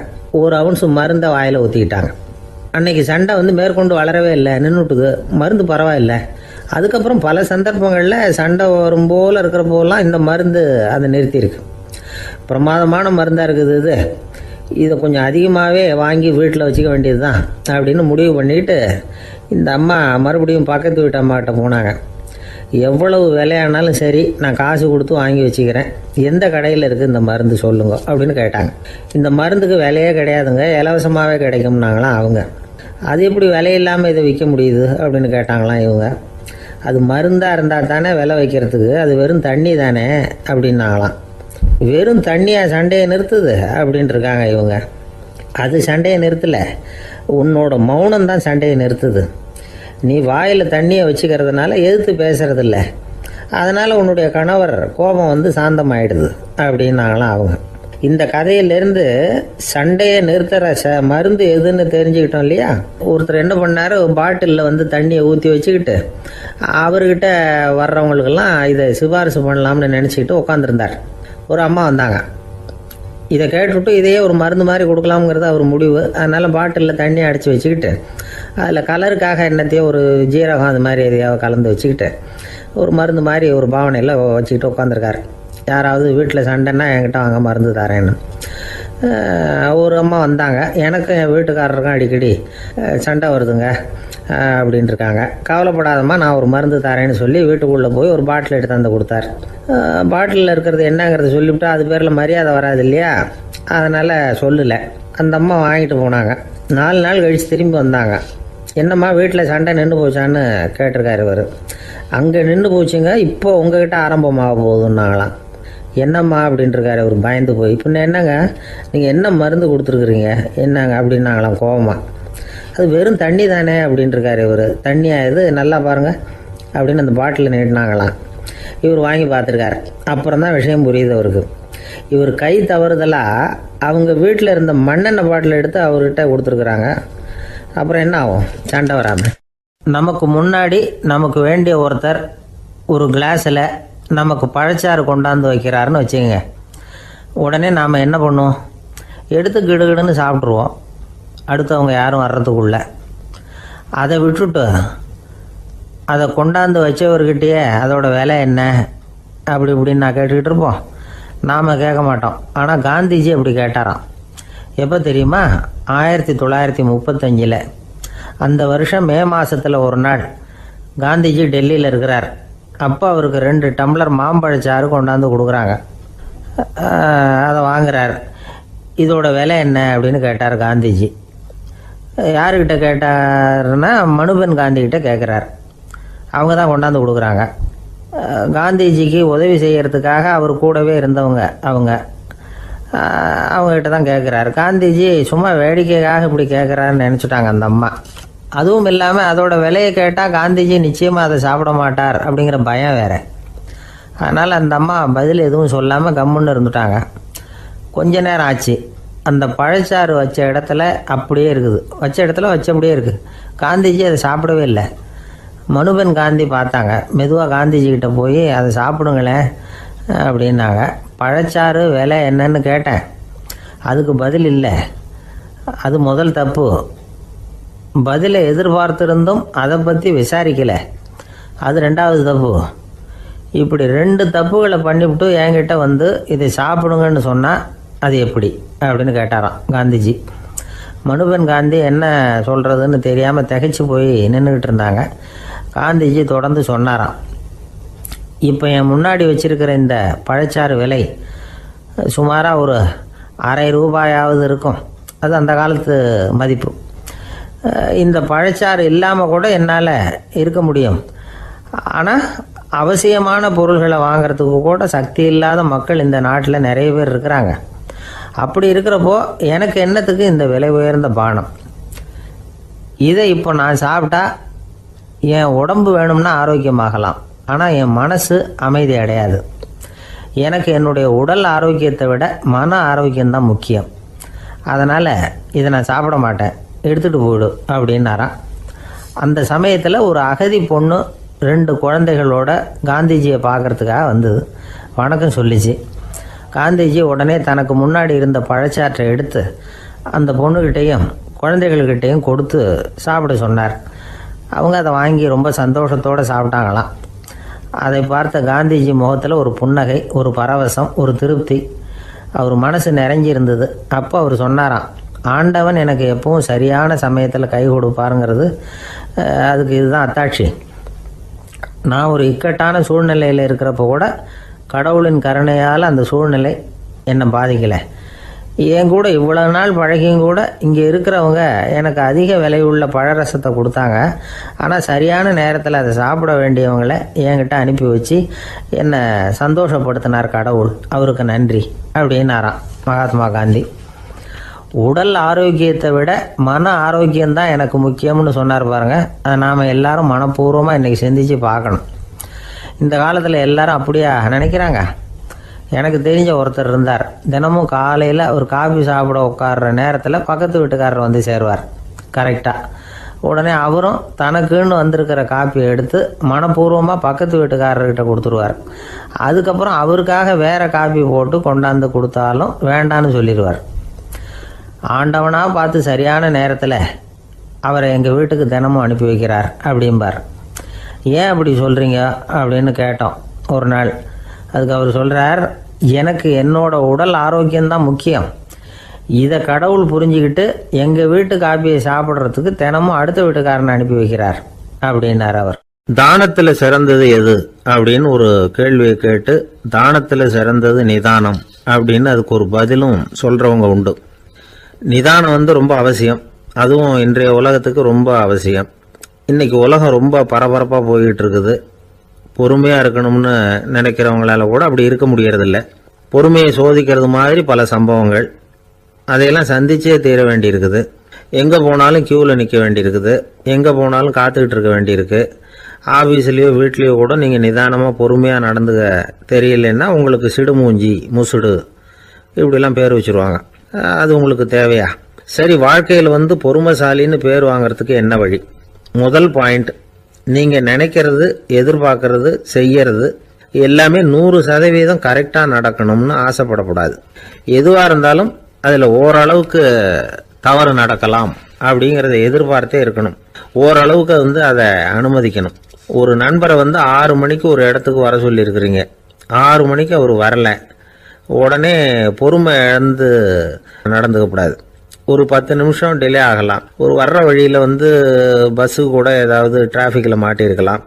1 ounce மருந்தை வாயில் ஊற்றிக்கிட்டாங்க. அன்னைக்கு சண்டை வந்து மேற்கொண்டு வளரவே இல்லை, நின்றுட்டுது. மருந்து பரவாயில்லை. அதுக்கப்புறம் பல சந்தர்ப்பங்களில் சண்டை வரும் போல் இருக்கிற போலாம் இந்த மருந்து அதை நிறுத்தியிருக்கு. பிரமாதமான மருந்தாக இருக்குது இதை கொஞ்சம் அதிகமாகவே வாங்கி வீட்டில் வச்சுக்க வேண்டியது தான் அப்படின்னு முடிவு பண்ணிட்டு இந்த அம்மா மறுபடியும் பக்கத்து வீட்டு அம்மாக்கிட்ட போனாங்க. எவ்வளவு விலையானாலும் சரி, நான் காசு கொடுத்து வாங்கி வச்சுக்கிறேன், எந்த கடையில் இருக்குது இந்த மருந்து சொல்லுங்க அப்படின்னு கேட்டாங்க. இந்த மருந்துக்கு விலையே கிடையாதுங்க, இலவசமாகவே கிடைக்கும்னாங்களாம் அவங்க. அது எப்படி விலையில்லாமல் இதை விற்க முடியுது அப்படின்னு கேட்டாங்களாம் இவங்க. அது மருந்தாக இருந்தால் தானே விலை வைக்கிறதுக்கு, அது வெறும் தண்ணி தானே அப்படின்னாங்களாம். வெறும் தண்ணியாக சண்டையை நிறுத்துது அப்படின்ட்டு இருக்காங்க இவங்க. அது சண்டையை நிறுத்தலை, உன்னோட மௌனம் தான் சண்டையை நிறுத்துது. நீ வாயில் தண்ணியை வச்சுக்கிறதுனால எதிர்த்து பேசுறதில்ல, அதனால் உன்னுடைய கணவர் கோபம் வந்து சாந்தமாயிடுது அப்படின்னாங்களாம் அவங்க. இந்த கதையிலேருந்து சண்டையை நிறுத்துகிற மருந்து எதுன்னு தெரிஞ்சுக்கிட்டோம் இல்லையா. ஒருத்தர் என்ன பண்ணார், பாட்டிலில் வந்து தண்ணியை ஊற்றி வச்சுக்கிட்டு அவர்கிட்ட வர்றவங்களுக்கெல்லாம் இதை சிபாரிசு பண்ணலாம்னு நினச்சிக்கிட்டு உட்காந்துருந்தார். ஒரு அம்மா வந்தாங்க. இதை கேட்டுவிட்டு இதையே ஒரு மருந்து மாதிரி கொடுக்கலாம்ங்கிறது அவர் முடிவு. அதனால் பாட்டிலில் தண்ணி அடித்து வச்சுக்கிட்டு அதில் கலருக்காக என்னத்தையோ ஒரு ஜீரகம் அது மாதிரி எதையாவது கலந்து வச்சுக்கிட்டு ஒரு மருந்து மாதிரி ஒரு பாவனையில் வச்சுக்கிட்டு உட்காந்துருக்காரு. யாராவது வீட்டில் சண்டைன்னா என்கிட்ட வாங்க மருந்து தரேன்னு. ஒரு அம்மா வந்தாங்க, எனக்கும் என் வீட்டுக்காரருக்கும் அடிக்கடி சண்டை வருதுங்க அப்படின்ட்டு இருக்காங்க. கவலைப்படாதம்மா, நான் ஒரு மருந்து தரேன்னு சொல்லி வீட்டுக்குள்ளே போய் ஒரு பாட்டில் எடுத்து வந்து கொடுத்தாரு. பாட்டிலில் இருக்கிறது என்னங்கிறத சொல்லிவிட்டு அது பேரில் மரியாதை வராது இல்லையா, அதனால் சொல்லலை. அந்த அம்மா வாங்கிட்டு போனாங்க. 4 நாள் கழித்து திரும்பி வந்தாங்க. என்னம்மா வீட்டில் சண்டை நின்று போச்சான்னு கேட்டிருக்காரு இவர். அங்கே நின்று போச்சுங்க, இப்போ உங்ககிட்ட ஆரம்பமாக போகுதுன்னாங்களாம். என்னம்மா அப்படின்ட்டுருக்காரு அவர் பயந்து போய். பின்ன என்னங்க, நீங்கள் என்ன மருந்து கொடுத்துருக்குறீங்க என்னங்க அப்படின்னாங்களாம் கோபமாக. அது வெறும் தண்ணி தானே அப்படின்ட்டுருக்காரு இவர். தண்ணியாக இது, நல்லா பாருங்கள் அப்படின்னு அந்த பாட்டிலில் நீட்டினாங்களாம். இவர் வாங்கி பார்த்துருக்காரு. அப்புறம் தான் விஷயம் புரியுது அவருக்கு. இவர் கை தவறுதலாக அவங்க வீட்டில் இருந்த மண்ணெண்ணெய் பாட்டில் எடுத்து அவர்கிட்ட கொடுத்துருக்குறாங்க. அப்புறம் என்ன ஆகும், சண்டை வராமல். நமக்கு முன்னாடி நமக்கு வேண்டிய ஒருத்தர் ஒரு கிளாஸில் நமக்கு பழச்சாறு கொண்டாந்து வைக்கிறாருன்னு வச்சுக்கோங்க. உடனே நாம் என்ன பண்ணுவோம், எடுத்து கிடுகிடுன்னு சாப்பிட்ருவோம் அடுத்தவங்க யாரும் வர்றதுக்குள்ள. அதை விட்டுட்டு அதை கொண்டாந்து வச்சவர்கிட்டயே அதோட விலை என்ன அப்படி இப்படின்னு நான் கேட்டுக்கிட்டு இருப்போம். நாம் கேட்க மாட்டோம். ஆனால் காந்திஜி அப்படி கேட்டாராம். எப்போ தெரியுமா, 1935. அந்த வருஷம் மே மாதத்தில் ஒரு நாள் காந்திஜி டெல்லியில் இருக்கிறார். அப்போ அவருக்கு 2 டம்ளர் மாம்பழச்சாறு கொண்டாந்து கொடுக்குறாங்க. அதை வாங்குறார். இதோட விலை என்ன அப்படின்னு கேட்டார் காந்திஜி. யாருக்கிட்ட கேட்டாருன்னா மனுபென் காந்திகிட்ட கேட்குறார். அவங்க தான் கொண்டாந்து கொடுக்குறாங்க. காந்திஜிக்கு உதவி செய்கிறதுக்காக அவர் கூடவே இருந்தவங்க அவங்ககிட்ட தான் கேட்குறாரு. காந்திஜி சும்மா வேடிக்கைக்காக இப்படி கேட்குறாருன்னு நினச்சிட்டாங்க அந்த அம்மா. அதுவும் இல்லாமல் அதோட விலையை கேட்டால் காந்திஜி நிச்சயமாக அதை சாப்பிட மாட்டார் அப்படிங்கிற பயம் வேறு. அதனால் அந்த அம்மா பதில் எதுவும் சொல்லாமல் கம்முன்னு இருந்துட்டாங்க. கொஞ்ச நேரம் ஆச்சு. அந்த பழச்சாறு வச்ச இடத்துல அப்படியே இருக்குது, வச்ச இடத்துல வச்சபடியே இருக்குது. காந்திஜி அதை சாப்பிடவே இல்லை. மனுபென் காந்தி பார்த்தாங்க. மெதுவாக காந்திஜிக்கிட்ட போய் அதை சாப்பிடுங்களேன் அப்படின்னாங்க. பழச்சாறு விலை என்னன்னு கேட்டேன், அதுக்கு பதில் இல்லை. அது முதல் தப்பு. பதிலை எதிர்பார்த்திருந்தும் அதை பற்றி விசாரிக்கலை, அது 2வது தப்பு. இப்படி 2 தப்புகளை பண்ணிவிட்டு என்கிட்ட வந்து இதை சாப்பிடுங்கன்னு சொன்னால் அது எப்படி அப்படின்னு கேட்டாராம் காந்திஜி. மனுபென் காந்தி என்ன சொல்கிறதுன்னு தெரியாமல் திகைச்சு போய் நின்றுக்கிட்டு இருந்தாங்க. காந்திஜி தொடர்ந்து சொன்னாராம், இப்போ என் முன்னாடி வச்சிருக்கிற இந்த பழச்சாறு விலை சுமாராக ஒரு அரை ரூபாயாவது இருக்கும். அது அந்த காலத்து மதிப்பு. இந்த பழச்சாறு இல்லாமல் கூட என்னால் இருக்க முடியும். ஆனால் அவசியமான பொருள்களை வாங்கிறதுக்கு கூட சக்தி இல்லாத மக்கள் இந்த நாட்டில் நிறைய பேர் இருக்கிறாங்க. அப்படி இருக்கிறப்போ எனக்கு என்னத்துக்கு இந்த விலை உயர்ந்த பானம்? இதை இப்போ நான் சாப்பிட்டா என் உடம்பு வேணும்னா ஆரோக்கியமாகலாம், ஆனால் என் மனசு அமைதி அடையாது. எனக்கு என்னுடைய உடல் ஆரோக்கியத்தை விட மன ஆரோக்கியம்தான் முக்கியம். அதனால் இதை நான் சாப்பிட மாட்டேன், எடுத்துகிட்டு போயிடு அப்படின்னாராம். அந்த சமயத்தில் ஒரு அகதி பொண்ணு 2 குழந்தைகளோட காந்திஜியை பார்க்குறதுக்காக வந்தது. வணக்கம் சொல்லிச்சு. காந்திஜி உடனே தனக்கு முன்னாடி இருந்த பழச்சாற்றை எடுத்து அந்த பொண்ணுக்கிட்டையும் குழந்தைகள்கிட்டையும் கொடுத்து சாப்பிட சொன்னார். அவங்க அதை வாங்கி ரொம்ப சந்தோஷத்தோடு சாப்பிட்டாங்களாம். அதை பார்த்த காந்திஜி முகத்தில் ஒரு புன்னகை, ஒரு பரவசம், ஒரு திருப்தி. அவர் மனசு நிறைஞ்சி இருந்தது. அப்போ அவர் சொன்னாராம், ஆண்டவன் எனக்கு எப்பவும் சரியான சமயத்தில் கை கொடுப்பாருங்கிறது அதுக்கு இதுதான் அத்தாட்சி. நான் ஒரு இக்கட்டான சூழ்நிலையில் இருக்கிறப்ப கூட கடவுளின் கருணையால் அந்த சூழ்நிலை என்னை பாதிக்கலை. என் கூட இவ்வளோ நாள் பழகியும் கூட இங்கே இருக்கிறவங்க எனக்கு அதிக விலையுள்ள பழரசத்தை கொடுத்தாங்க. ஆனால் சரியான நேரத்தில் அதை சாப்பிட வேண்டியவங்களை என்கிட்ட அனுப்பி வச்சு என்னை சந்தோஷப்படுத்தினார் கடவுள், அவருக்கு நன்றி அப்படின்னாராம் மகாத்மா காந்தி. உடல் ஆரோக்கியத்தை விட மன ஆரோக்கியம்தான் எனக்கு முக்கியம்னு சொன்னார் பாருங்கள். அதை நாம் எல்லாரும் மனப்பூர்வமாக இன்றைக்கி சிந்திச்சு பார்க்கணும். இந்த காலத்தில் எல்லாரும் அப்படியா நினைக்கிறாங்க? எனக்கு தெரிஞ்ச ஒருத்தர் இருந்தார். தினமும் காலையில் ஒரு காஃபி சாப்பிட உட்கார்ற நேரத்தில் பக்கத்து வீட்டுக்காரர் வந்து சேருவார் கரெக்டாக. உடனே அவரும் தனக்குன்னு வந்திருக்கிற காப்பியை எடுத்து மனப்பூர்வமாக பக்கத்து வீட்டுக்காரர்கிட்ட கொடுத்துருவார். அதுக்கப்புறம் அவருக்காக வேறு காப்பி போட்டு கொண்டாந்து கொடுத்தாலும் வேண்டான்னு சொல்லிடுவார். ஆண்டவனாக பார்த்து சரியான நேரத்தில் அவரை எங்கள் வீட்டுக்கு தினமும் அனுப்பி வைக்கிறார் அப்படிம்பார். ஏன் அப்படி சொல்கிறீங்க அப்படின்னு கேட்டோம் ஒரு நாள். அதுக்கு அவர் சொல்கிறார், எனக்கு என்னோட உடல் ஆரோக்கியம்தான் முக்கியம். இதை கடவுள் புரிஞ்சுக்கிட்டு எங்கள் வீட்டு காப்பியை சாப்பிட்றதுக்கு தினமும் அடுத்த வீட்டுக்காரனை அனுப்பி வைக்கிறார் அப்படின்னார் அவர். தானத்துல சிறந்தது எது அப்படின்னு ஒரு கேள்வியை கேட்டு, தானத்துல சிறந்தது நிதானம் அப்படின்னு அதுக்கு ஒரு பதிலும் சொல்றவங்க உண்டு. நிதானம் ரொம்ப அவசியம். அதுவும் இன்றைய உலகத்துக்கு ரொம்ப அவசியம். இன்னைக்கு உலகம் ரொம்ப பரபரப்பாக போய்கிட்டு இருக்குது. பொறுமையாக இருக்கணும்னு நினைக்கிறவங்களால கூட அப்படி இருக்க முடியறதில்ல. பொறுமையை சோதிக்கிறது மாதிரி பல சம்பவங்கள். அதையெல்லாம் சந்திச்சே தீர வேண்டியிருக்குது. எங்கே போனாலும் கியூவில் நிற்க வேண்டியிருக்குது. எங்கே போனாலும் காத்துக்கிட்டு இருக்க வேண்டியிருக்கு. ஆஃபீஸ்லேயோ வீட்லேயோ கூட நீங்கள் நிதானமாக பொறுமையாக நடந்துக்க தெரியலன்னா உங்களுக்கு சிடுமூஞ்சி, முசுடு இப்படிலாம் பேர் வச்சுருவாங்க. அது உங்களுக்கு தேவையா? சரி, வாழ்க்கையில் பொறுமைசாலின்னு பேர் வாங்கிறதுக்கு என்ன வழி? முதல் பாயிண்ட், நீங்கள் நினைக்கிறது, எதிர்பார்க்கறது, செய்யறது எல்லாமே 100% கரெக்டாக நடக்கணும்னு ஆசைப்படக்கூடாது. எதுவாக இருந்தாலும் அதில் ஓரளவுக்கு தவறு நடக்கலாம் அப்படிங்கிறத எதிர்பார்த்தே இருக்கணும். ஓரளவுக்கு அதை அனுமதிக்கணும். ஒரு நண்பரை 6 மணிக்கு ஒரு இடத்துக்கு வர சொல்லியிருக்கிறீங்க. 6 மணிக்கு அவர் வரல, உடனே பொறுமை இழந்து நடந்துக்கக்கூடாது. ஒரு 10 நிமிஷம் டிலே ஆகலாம். ஒரு வர்ற வழியில் பஸ்ஸு கூட ஏதாவது டிராஃபிக்கில் மாட்டியிருக்கலாம்.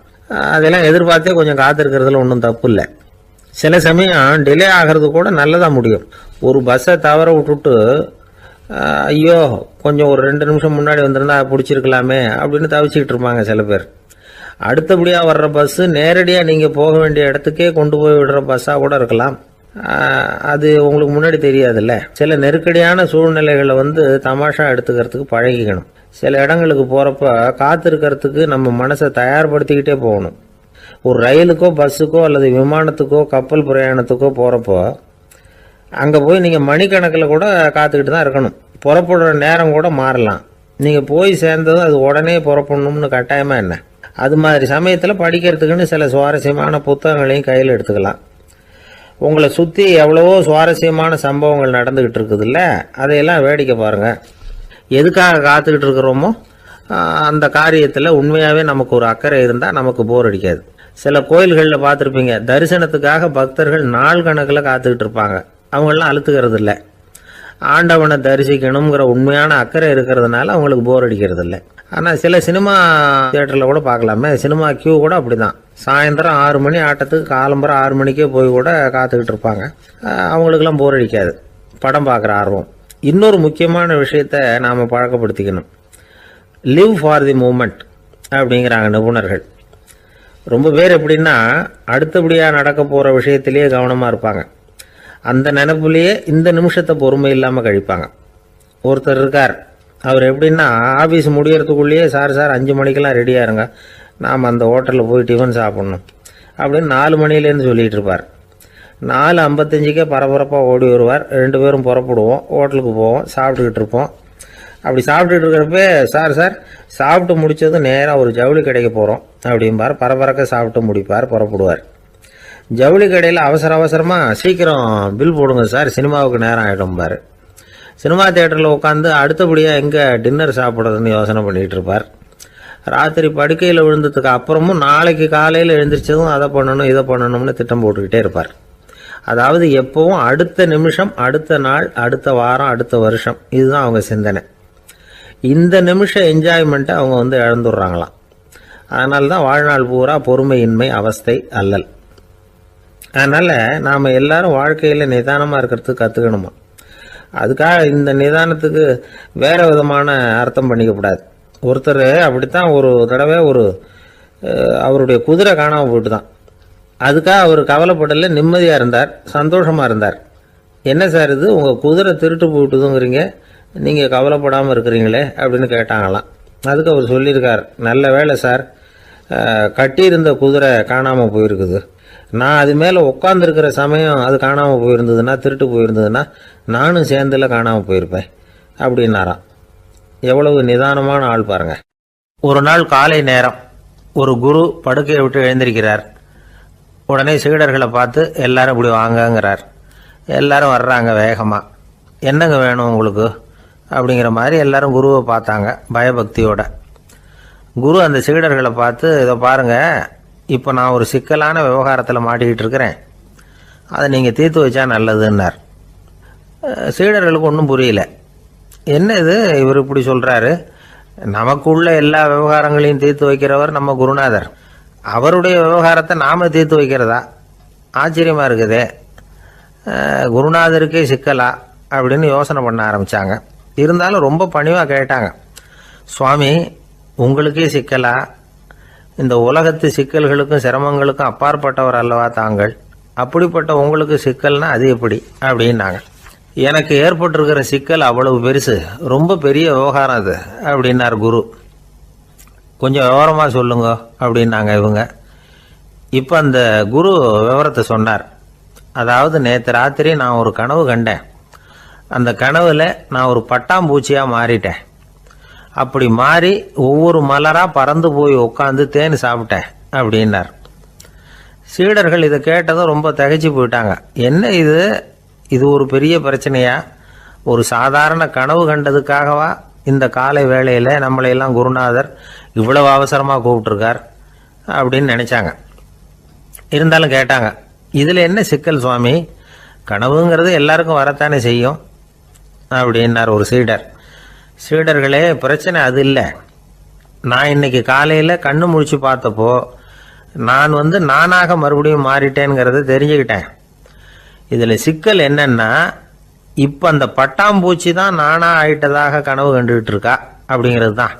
அதெல்லாம் எதிர்பார்த்தே கொஞ்சம் காத்திருக்கிறதுல ஒன்றும் தப்பு இல்லை. சில சமயம் டிலே ஆகிறது கூட நல்லதாக முடியும். ஒரு பஸ்ஸை தவற விட்டுட்டு, ஐயோ கொஞ்சம் ஒரு 2 நிமிஷம் முன்னாடி வந்திருந்தா பிடிச்சிருக்கலாமே அப்படின்னு தவிச்சிக்கிட்டு இருப்பாங்க சில பேர். அடுத்தபடியாக வர்ற பஸ்ஸு நேரடியாக நீங்கள் போக வேண்டிய இடத்துக்கே கொண்டு போய் விடுற பஸ்ஸாக கூட இருக்கலாம். அது உங்களுக்கு முன்னாடி தெரியாதுல்ல. சில நெருக்கடியான சூழ்நிலைகளை தமாஷா எடுத்துக்கிறதுக்கு பழகிக்கணும். சில இடங்களுக்கு போகிறப்ப காத்திருக்கிறதுக்கு நம்ம மனசை தயார்படுத்திக்கிட்டே போகணும். ஒரு ரயிலுக்கோ பஸ்ஸுக்கோ அல்லது விமானத்துக்கோ கப்பல் பிரயாணத்துக்கோ போகிறப்போ அங்கே போய் நீங்கள் மணிக்கணக்கில் கூட காத்துக்கிட்டு தான் இருக்கணும். புறப்படுற நேரம் கூட மாறலாம். நீங்கள் போய் சேர்ந்ததும் அது உடனே புறப்படணும்னு கட்டாயமாக என்ன? அது மாதிரி சமயத்தில் படிக்கிறதுக்குன்னு சில சுவாரஸ்யமான புத்தகங்களையும் கையில் எடுத்துக்கலாம். உங்களை சுற்றி எவ்வளவோ சுவாரஸ்யமான சம்பவங்கள் நடந்துக்கிட்டு இருக்குதுல்ல, அதையெல்லாம் வேடிக்கை பாருங்கள். எதுக்காக காத்துக்கிட்டு இருக்கிறோமோ அந்த காரியத்தில் உண்மையாகவே நமக்கு ஒரு அக்கறை இருந்தால் நமக்கு போர் அடிக்காது. சில கோயில்களில் பார்த்துருப்பீங்க, தரிசனத்துக்காக பக்தர்கள் நாள் கணக்கில் காத்துக்கிட்டு இருப்பாங்க. அவங்களெலாம் அழுத்துக்கிறது இல்லை. ஆண்டவனை தரிசிக்கணுங்கிற உண்மையான அக்கறை இருக்கிறதுனால அவங்களுக்கு போர் அடிக்கிறது இல்லை. ஆனால் சில சினிமா தியேட்டரில் கூட பார்க்கலாமே, சினிமா கியூ கூட அப்படி தான். சாயந்தரம் 6 மணி ஆட்டத்துக்கு காலம்பரம் 6 மணிக்கே போய் கூட காத்துக்கிட்டு இருப்பாங்க. அவங்களுக்கெல்லாம் போர் அடிக்காது, படம் பார்க்குற ஆர்வம். இன்னொரு முக்கியமான விஷயத்தை நாம் பழக்கப்படுத்திக்கணும். லிவ் ஃபார் தி மூமெண்ட் அப்படிங்கிறாங்க நிபுணர்கள். ரொம்ப பேர் எப்படின்னா அடுத்தபடியாக நடக்க போகிற விஷயத்திலேயே கவனமாக இருப்பாங்க. அந்த நினைப்புலேயே இந்த நிமிஷத்தை பொறுமை இல்லாமல் கழிப்பாங்க. ஒருத்தர் இருக்கார், அவர் எப்படின்னா ஆஃபீஸ் முடியறதுக்குள்ளேயே சார் 5 மணிக்கெல்லாம் ரெடியாக இருங்க, நாம் அந்த ஹோட்டலில் போய் டிஃபன் சாப்பிட்ணும் அப்படின்னு 4 மணிலேருந்து சொல்லிகிட்டு இருப்பார். 4:55 பரபரப்பாக ஓடி வருவார். 2 பேரும் புறப்படுவோம், ஹோட்டலுக்கு போவோம், சாப்பிட்டுக்கிட்டு இருப்போம். அப்படி சாப்பிட்டுட்டு இருக்கிறப்ப சார் சாப்பிட்டு முடித்ததும் நேராக ஒரு ஜவுளி கடைக்கு போகிறோம் அப்படிம்பார். பரபரக்க சாப்பிட்டு முடிப்பார், புறப்படுவார். ஜவுளி கடையில் அவசரமாக சீக்கிரம் பில் போடுங்க சார், சினிமாவுக்கு நேரம் ஆகிடும்பார். சினிமா தியேட்டரில் உட்காந்து அடுத்தபடியாக எங்கே டின்னர் சாப்பிட்றதுன்னு யோசனை பண்ணிகிட்டு இருப்பார். ராத்திரி படுக்கையில் விழுந்ததுக்கு அப்புறமும் நாளைக்கு காலையில் எழுந்திரிச்சதும் அதை பண்ணணும் இதை பண்ணணும்னு திட்டம் போட்டுக்கிட்டே இருப்பார். அதாவது எப்பவும் அடுத்த நிமிஷம், அடுத்த நாள், அடுத்த வாரம், அடுத்த வருஷம், இதுதான் அவங்க சிந்தனை. இந்த நிமிஷம் என்ஜாய்மெண்ட்டை அவங்க இழந்துடுறாங்களாம். அதனால தான் வாழ்நாள் பூரா பொறுமையின்மை, அவஸ்தை, அல்லல். அதனால் நாம் எல்லாரும் வாழ்க்கையில் நிதானமாக இருக்கிறதுக்கு கற்றுக்கணுமா. அதுக்காக இந்த நிதானத்துக்கு வேறு விதமான அர்த்தம் பண்ணிக்கக்கூடாது. ஒருத்தர் அப்படித்தான் ஒரு தடவை அவருடைய குதிரை காணாமல் போயிட்டு தான். அதுக்காக அவர் கவலைப்படலை, நிம்மதியாக இருந்தார், சந்தோஷமாக இருந்தார். என்ன சார் இது, உங்கள் குதிரை திருட்டு போயிட்டுதுங்கிறீங்க, நீங்கள் கவலைப்படாமல் இருக்கிறீங்களே அப்படின்னு கேட்டாங்களாம். அதுக்கு அவர் சொல்லியிருக்கார், நல்ல வேலை சார், கட்டியிருந்த குதிரை காணாமல் போயிருக்குது. நான் அது மேலே உட்காந்துருக்கிற சமயம் அது காணாமல் போயிருந்ததுன்னா, திருட்டு போயிருந்ததுன்னா நானும் சேர்ந்துல காணாமல் போயிருப்பேன் அப்படின்னாராம். எவ்வளவு நிதானமான ஆள் பாருங்க. ஒரு நாள் காலை நேரம் ஒரு குரு படுக்கையை விட்டு எழுந்திருக்கிறார். உடனே சீடர்களை பார்த்து எல்லாரும் இப்படி வாங்கங்கிறார். எல்லாரும் வர்றாங்க வேகமாக. என்னங்க வேணும் உங்களுக்கு அப்படிங்கிற மாதிரி எல்லாரும் குருவை பார்த்தாங்க பயபக்தியோட. குரு அந்த சீடர்களை பார்த்து, இதை பாருங்கள், இப்போ நான் ஒரு சிக்கலான விவகாரத்தில் மாட்டிக்கிட்டு இருக்கிறேன். அதை நீங்கள் தீர்த்து வச்சா நல்லதுன்னார். சீடர்களுக்கு ஒன்றும் புரியல. என்ன இது இவர் இப்படி சொல்கிறாரு, நமக்குள்ள எல்லா விவகாரங்களையும் தீர்த்து வைக்கிறவர் நம்ம குருநாதர், அவருடைய விவகாரத்தை நாம் தீர்த்து வைக்கிறதா, ஆச்சரியமாக இருக்குதே, குருநாதருக்கே சிக்கலா அப்படின்னு யோசனை பண்ண ஆரம்பித்தாங்க. இருந்தாலும் ரொம்ப பணிவாக கேட்டாங்க, சுவாமி உங்களுக்கே சிக்கலா, இந்த உலகத்து சிக்கல்களுக்கும் சிரமங்களுக்கும் அப்பாற்பட்டவர் அல்லவா தாங்கள், அப்படிப்பட்ட உங்களுக்கு சிக்கல்னா அது எப்படி அப்படின்னாங்க. எனக்கு ஏற்பட்டிருக்கிற சிக்கல் அவ்வளவு பெருசு, ரொம்ப பெரிய விவகாரம் அது அப்படின்னார் குரு. கொஞ்சம் விவரமாக சொல்லுங்க அப்படின்னாங்க இவங்க. இப்போ அந்த குரு விவரத்தை சொன்னார். அதாவது நேற்று ராத்திரி நான் ஒரு கனவு கண்டேன். அந்த கனவில் நான் ஒரு பட்டாம்பூச்சியாக மாறிட்டேன். அப்படி மாறி ஒவ்வொரு மலராக பறந்து போய் உட்காந்து தேன் சாப்பிட்டேன் அப்படின்னார். சீடர்கள் இதை கேட்டதும் ரொம்ப திகைச்சு போயிட்டாங்க. என்ன இது ஒரு பெரிய பிரச்சனையா, ஒரு சாதாரண கனவு கண்டதுக்காகவா இந்த காலை வேளையில் நம்மளையெல்லாம் குருநாதர் இவ்வளவு அவசரமாக கூப்பிட்டுருக்கார் அப்படின்னு நினச்சாங்க. இருந்தாலும் கேட்டாங்க, இதில் என்ன சிக்கல் சுவாமி, கனவுங்கிறது எல்லாருக்கும் வரத்தானே செய்யும் அப்படின்னார் ஒரு சீடர். சீடர்களே, பிரச்சனை அது இல்லை. நான் இன்னைக்கு காலையில் கண்ணு முழிச்சு பார்த்தப்போ நான் நானாக மறுபடியும் மாறிட்டேங்கிறத தெரிஞ்சுக்கிட்டேன். இதில் சிக்கல் என்னன்னா, இப்போ அந்த பட்டாம்பூச்சி தான் நானாக ஆயிட்டதாக கனவு கண்டுகிட்டு இருக்கா அப்படிங்கிறது தான்.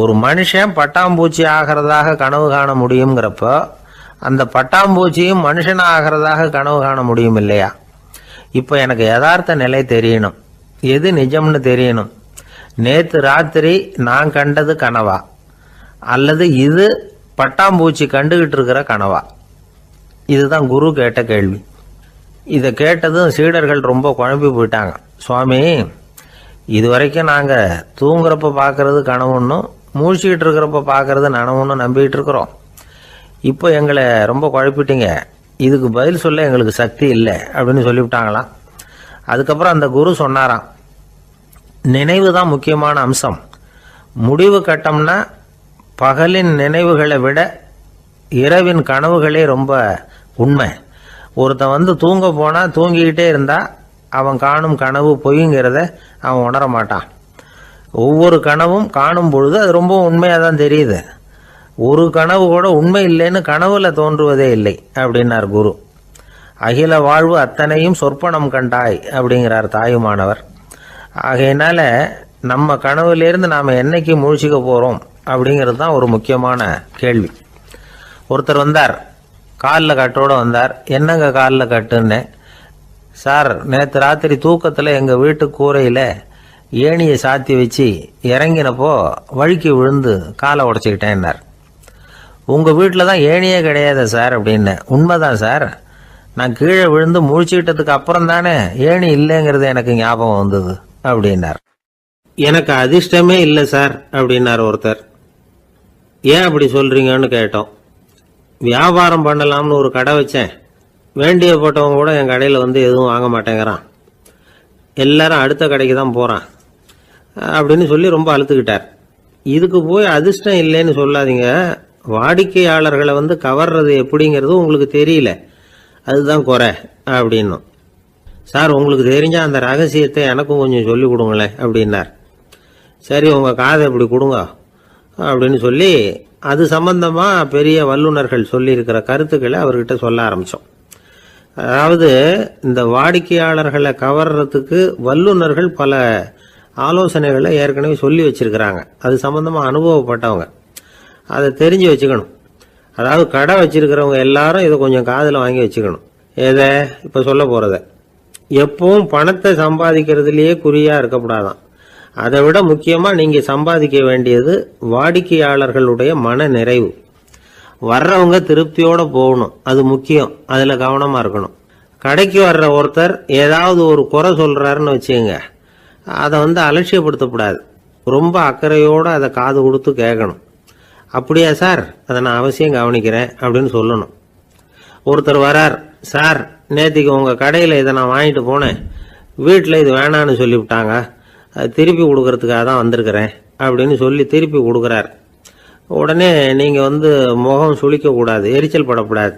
ஒரு மனுஷன் பட்டாம்பூச்சி ஆகிறதாக கனவு காண முடியுங்கிறப்போ அந்த பட்டாம்பூச்சியும் மனுஷனாக ஆகிறதாக கனவு காண முடியும் இல்லையா? இப்போ எனக்கு யதார்த்த நிலை தெரியணும், எது நிஜம்னு தெரியணும். நேற்று ராத்திரி நான் கண்டது கனவா, அல்லது இது பட்டாம்பூச்சி கண்டுகிட்டு இருக்கிற கனவா? இதுதான் குரு கேட்ட கேள்வி. இதை கேட்டதும் சீடர்கள் ரொம்ப குழம்பி போயிட்டாங்க. சுவாமி, இது வரைக்கும் நாங்கள் தூங்குறப்ப பார்க்கறது கனவுன்னும் மூழ்கிட்டு இருக்கிறப்ப பார்க்கறது நனவுன்னு நம்பிக்கிட்டு இருக்கிறோம். இப்போ எங்களை ரொம்ப குழப்பிட்டீங்க, இதுக்கு பதில் சொல்ல எங்களுக்கு சக்தி இல்லை அப்படின்னு சொல்லிவிட்டாங்களாம். அதுக்கப்புறம் அந்த குரு சொன்னாராம், நினைவு தான் முக்கியமான அம்சம். முடிவு கட்டம்னா பகலின் நினைவுகளை விட இரவின் கனவுகளே ரொம்ப உண்மை. ஒருத்தன் தூங்க போனால் தூங்கிக்கிட்டே இருந்தால் அவன் காணும் கனவு பொய்ங்கிறத அவன் உணர மாட்டான். ஒவ்வொரு கனவும் காணும் பொழுது அது ரொம்ப உண்மையாக தான் தெரியுது. ஒரு கனவு கூட உண்மை இல்லைன்னு கனவுல தோன்றுவதே இல்லை அப்படின்னார் குரு. அகில வாழ்வு அத்தனையும் சொற்பனம் கண்டாய் அப்படிங்கிறார் தாயுமானவர். ஆகையினால நம்ம கனவுலேருந்து நாம் என்னைக்கு முழிச்சிக்க போகிறோம் அப்படிங்கிறது தான் ஒரு முக்கியமான கேள்வி. ஒருத்தர் வந்தார், காலில் கட்டோடு வந்தார். என்னங்க காலில் கட்டுன்னு? சார், நேற்று ராத்திரி தூக்கத்தில் எங்கள் வீட்டு கூரையில் ஏணியை சாத்தி வச்சு இறங்கினப்போ வழுக்கி விழுந்து காலை உடச்சிக்கிட்டேன்னார். உங்கள் வீட்டில் தான் ஏணியே கிடையாது சார் அப்படின்னு. உண்மைதான் சார், நான் கீழே விழுந்து முழிச்சுக்கிட்டதுக்கு அப்புறம் தானே ஏணி இல்லைங்கிறது எனக்கு ஞாபகம் வந்தது அப்படின்னார். எனக்கு அதிர்ஷ்டமே இல்லை சார் அப்படின்னார் ஒருத்தர். ஏன் அப்படி சொல்கிறீங்கன்னு கேட்டோம். வியாபாரம் பண்ணலாம்னு ஒரு கடை வச்சேன், வேண்டிய போட்டவங்க கூட என் கடையில் எதுவும் வாங்க மாட்டேங்கிறான், எல்லாரும் அடுத்த கடைக்கு தான் போகிறான் அப்படின்னு சொல்லி ரொம்ப அழுத்துக்கிட்டார். இதுக்கு போய் அதிர்ஷ்டம் இல்லைன்னு சொல்லாதீங்க, வாடிக்கையாளர்களை கவர்றது எப்படிங்கிறது உங்களுக்கு தெரியல, அதுதான் குறை அப்படின்னும். சார், உங்களுக்கு தெரிஞ்ச அந்த ரகசியத்தை எனக்கும் கொஞ்சம் சொல்லி கொடுங்களேன் அப்படின்னார். சரி, உங்கள் காதை இப்படி கொடுங்க அப்படின்னு சொல்லி அது சம்பந்தமாக பெரிய வல்லுநர்கள் சொல்லியிருக்கிற கருத்துக்களை அவர்கிட்ட சொல்ல ஆரம்பித்தோம். அதாவது இந்த வாடிக்கையாளர்களை கவர்றதுக்கு வல்லுநர்கள் பல ஆலோசனைகளை ஏற்கனவே சொல்லி வச்சிருக்கிறாங்க. அது சம்பந்தமாக அனுபவப்பட்டவங்க, அதை தெரிஞ்சு வச்சுக்கணும். அதாவது கடை வச்சிருக்கிறவங்க எல்லாரும் இதை கொஞ்சம் காதில் வாங்கி வச்சுக்கணும். எதை இப்போ சொல்ல போகிறத. எப்பவும் பணத்தை சம்பாதிக்கிறதுலேயே குறியாக இருக்கக்கூடாதான். அதை விட முக்கியமாக நீங்கள் சம்பாதிக்க வேண்டியது வாடிக்கையாளர்களுடைய மன நிறைவு. வர்றவங்க திருப்தியோடு போகணும், அது முக்கியம். அதில் கவனமாக இருக்கணும். கடைக்கு வர்ற ஒருத்தர் ஏதாவது ஒரு குறை சொல்கிறாருன்னு வச்சுக்கோங்க, அதை அலட்சியப்படுத்தக்கூடாது. ரொம்ப அக்கறையோடு அதை காது கொடுத்து கேட்கணும். அப்படியா சார், அதை நான் அவசியம் கவனிக்கிறேன் அப்படின்னு சொல்லணும். ஒருத்தர் வரார், சார் நேற்றுக்கு உங்கள் கடையில் இதை நான் வாங்கிட்டு போனேன், வீட்டில் இது வேணான்னு சொல்லிவிட்டாங்க, அது திருப்பி கொடுக்கறதுக்காக தான் வந்திருக்கிறேன் அப்படின்னு சொல்லி திருப்பி கொடுக்குறார். உடனே நீங்கள் முகம் சுளிக்கக்கூடாது, எரிச்சல் படக்கூடாது.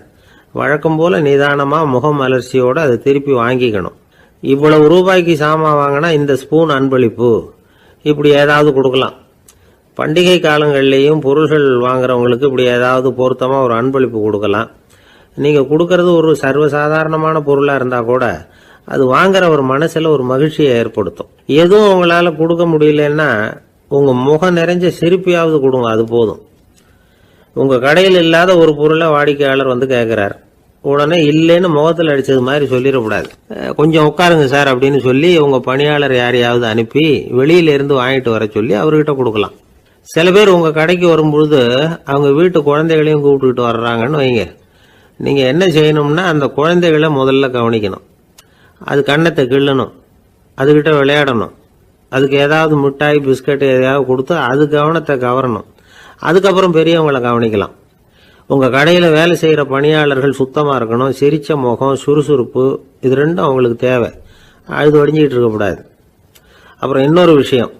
வழக்கம் போல நிதானமாக முகம் மலர்ச்சியோடு அதை திருப்பி வாங்கிக்கணும். இவ்வளவு ரூபாய்க்கு சாமான் வாங்கினா இந்த ஸ்பூன் அன்பளிப்பு, இப்படி ஏதாவது கொடுக்கலாம். பண்டிகை காலங்கள்லேயும் பொருள்கள் வாங்குறவங்களுக்கு இப்படி ஏதாவது பொருத்தமாக ஒரு அன்பளிப்பு கொடுக்கலாம். நீங்கள் கொடுக்கறது ஒரு சர்வசாதாரணமான பொருளாக இருந்தால் கூட அது வாங்குற ஒரு மனசில் ஒரு மகிழ்ச்சியை ஏற்படுத்தும். எதுவும் உங்களால் கொடுக்க முடியலன்னா உங்கள் முகம் நிறைஞ்ச சிரிப்பையாவது கொடுங்க, அது போதும். உங்கள் கடையில் இல்லாத ஒரு பொருளை வாடிக்கையாளர் வந்து கேட்குறார், உடனே இல்லைன்னு முகத்தில் அடித்தது மாதிரி சொல்லிடக்கூடாது. கொஞ்சம் உட்காருங்க சார் அப்படின்னு சொல்லி உங்கள் பணியாளர் யாரையாவது அனுப்பி வெளியிலேருந்து வாங்கிட்டு வர சொல்லி அவர்கிட்ட கொடுக்கலாம். சில பேர் உங்கள் கடைக்கு வரும்பொழுது அவங்க வீட்டு குழந்தைகளையும் கூப்பிட்டுக்கிட்டு வர்றாங்கன்னு வைங்க. நீங்கள் என்ன செய்யணும்னா அந்த குழந்தைகளை முதல்ல கவனிக்கணும். அது கன்னத்தை கிள்ளணும், அதுகிட்ட விளையாடணும், அதுக்கு ஏதாவது மிட்டாய் பிஸ்கட் எதையாவது கொடுத்து அது கவனத்தை கவரணும். அதுக்கப்புறம் பெரியவங்களை கவனிக்கலாம். உங்கள் கடையில் வேலை செய்கிற பணியாளர்கள் சுத்தமாக இருக்கணும். சிரிச்ச முகம், சுறுசுறுப்பு, இது ரெண்டும் அவங்களுக்கு தேவை. அழுது வடிஞ்சிக்கிட்டு இருக்கக்கூடாது. அப்புறம் இன்னொரு விஷயம்,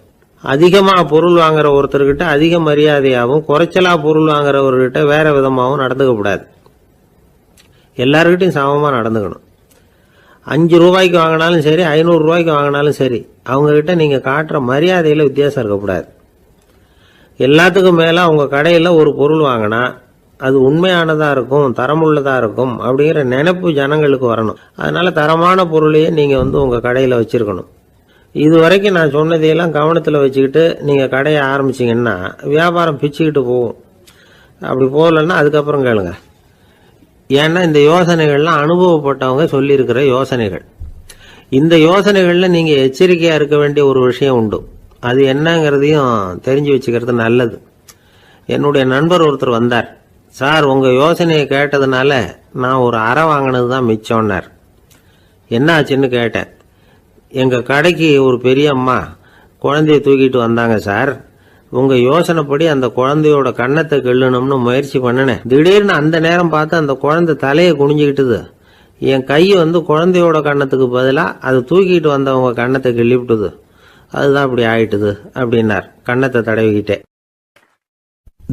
அதிகமாக பொருள் வாங்குற ஒருத்தர்கிட்ட அதிக மரியாதையாகவும் குறைச்சலாக பொருள் வாங்குறவர்கிட்ட வேற விதமாகவும் நடந்துக்கக்கூடாது. எல்லாருக்கிட்டையும் சமமாக நடந்துக்கணும். 5 ரூபாய்க்கு வாங்கினாலும் சரி, 500 ரூபாய்க்கு வாங்கினாலும் சரி, அவங்கக்கிட்ட நீங்கள் காட்டுற மரியாதையில் வித்தியாசம் இருக்கக்கூடாது. எல்லாத்துக்கும் மேலே உங்கள் கடையில் ஒரு பொருள் வாங்கினா அது உண்மையானதாக இருக்கும், தரமுள்ளதாக இருக்கும் அப்படிங்கிற நினைப்பு ஜனங்களுக்கு வரணும். அதனால தரமான பொருளையே நீங்கள் உங்கள் கடையில் வச்சுருக்கணும். இது வரைக்கும் நான் சொன்னதையெல்லாம் கவனத்தில் வச்சுக்கிட்டு நீங்கள் கடையை ஆரம்பிச்சிங்கன்னா வியாபாரம் பிச்சுக்கிட்டு போகும். அப்படி போகலன்னா அதுக்கப்புறம் கேளுங்க. ஏன்னா இந்த யோசனைகள்லாம் அனுபவப்பட்டவங்க சொல்லியிருக்கிற யோசனைகள். இந்த யோசனைகளில் நீங்கள் எச்சரிக்கையாக இருக்க வேண்டிய ஒரு விஷயம் உண்டு. அது என்னங்கிறதையும் தெரிஞ்சு வச்சுக்கிறது நல்லது. என்னுடைய நண்பர் ஒருத்தர் வந்தார். சார், உங்கள் யோசனையை கேட்டதுனால நான் ஒரு அறை வாங்கினது தான் மிச்சம்னார். என்ன ஆச்சுன்னு கேட்டேன். எங்கள் கடைக்கு ஒரு பெரிய அம்மா குழந்தைய தூக்கிட்டு வந்தாங்க சார். உங்கள் யோசனைப்படி அந்த குழந்தையோட கன்னத்தை கிள்ளணும்னு முயற்சி பண்ணினேன். திடீர்னு அந்த நேரம் பார்த்து அந்த குழந்தை தலையை குனிஞ்சிக்கிட்டுது. என் கை குழந்தையோட கன்னத்துக்கு பதிலாக அதை தூக்கிட்டு வந்தவங்க கன்னத்தை கிள்ளிவிட்டுது. அதுதான் இப்படி ஆயிட்டுது அப்படின்னார் கன்னத்தை தடவிக்கிட்டே.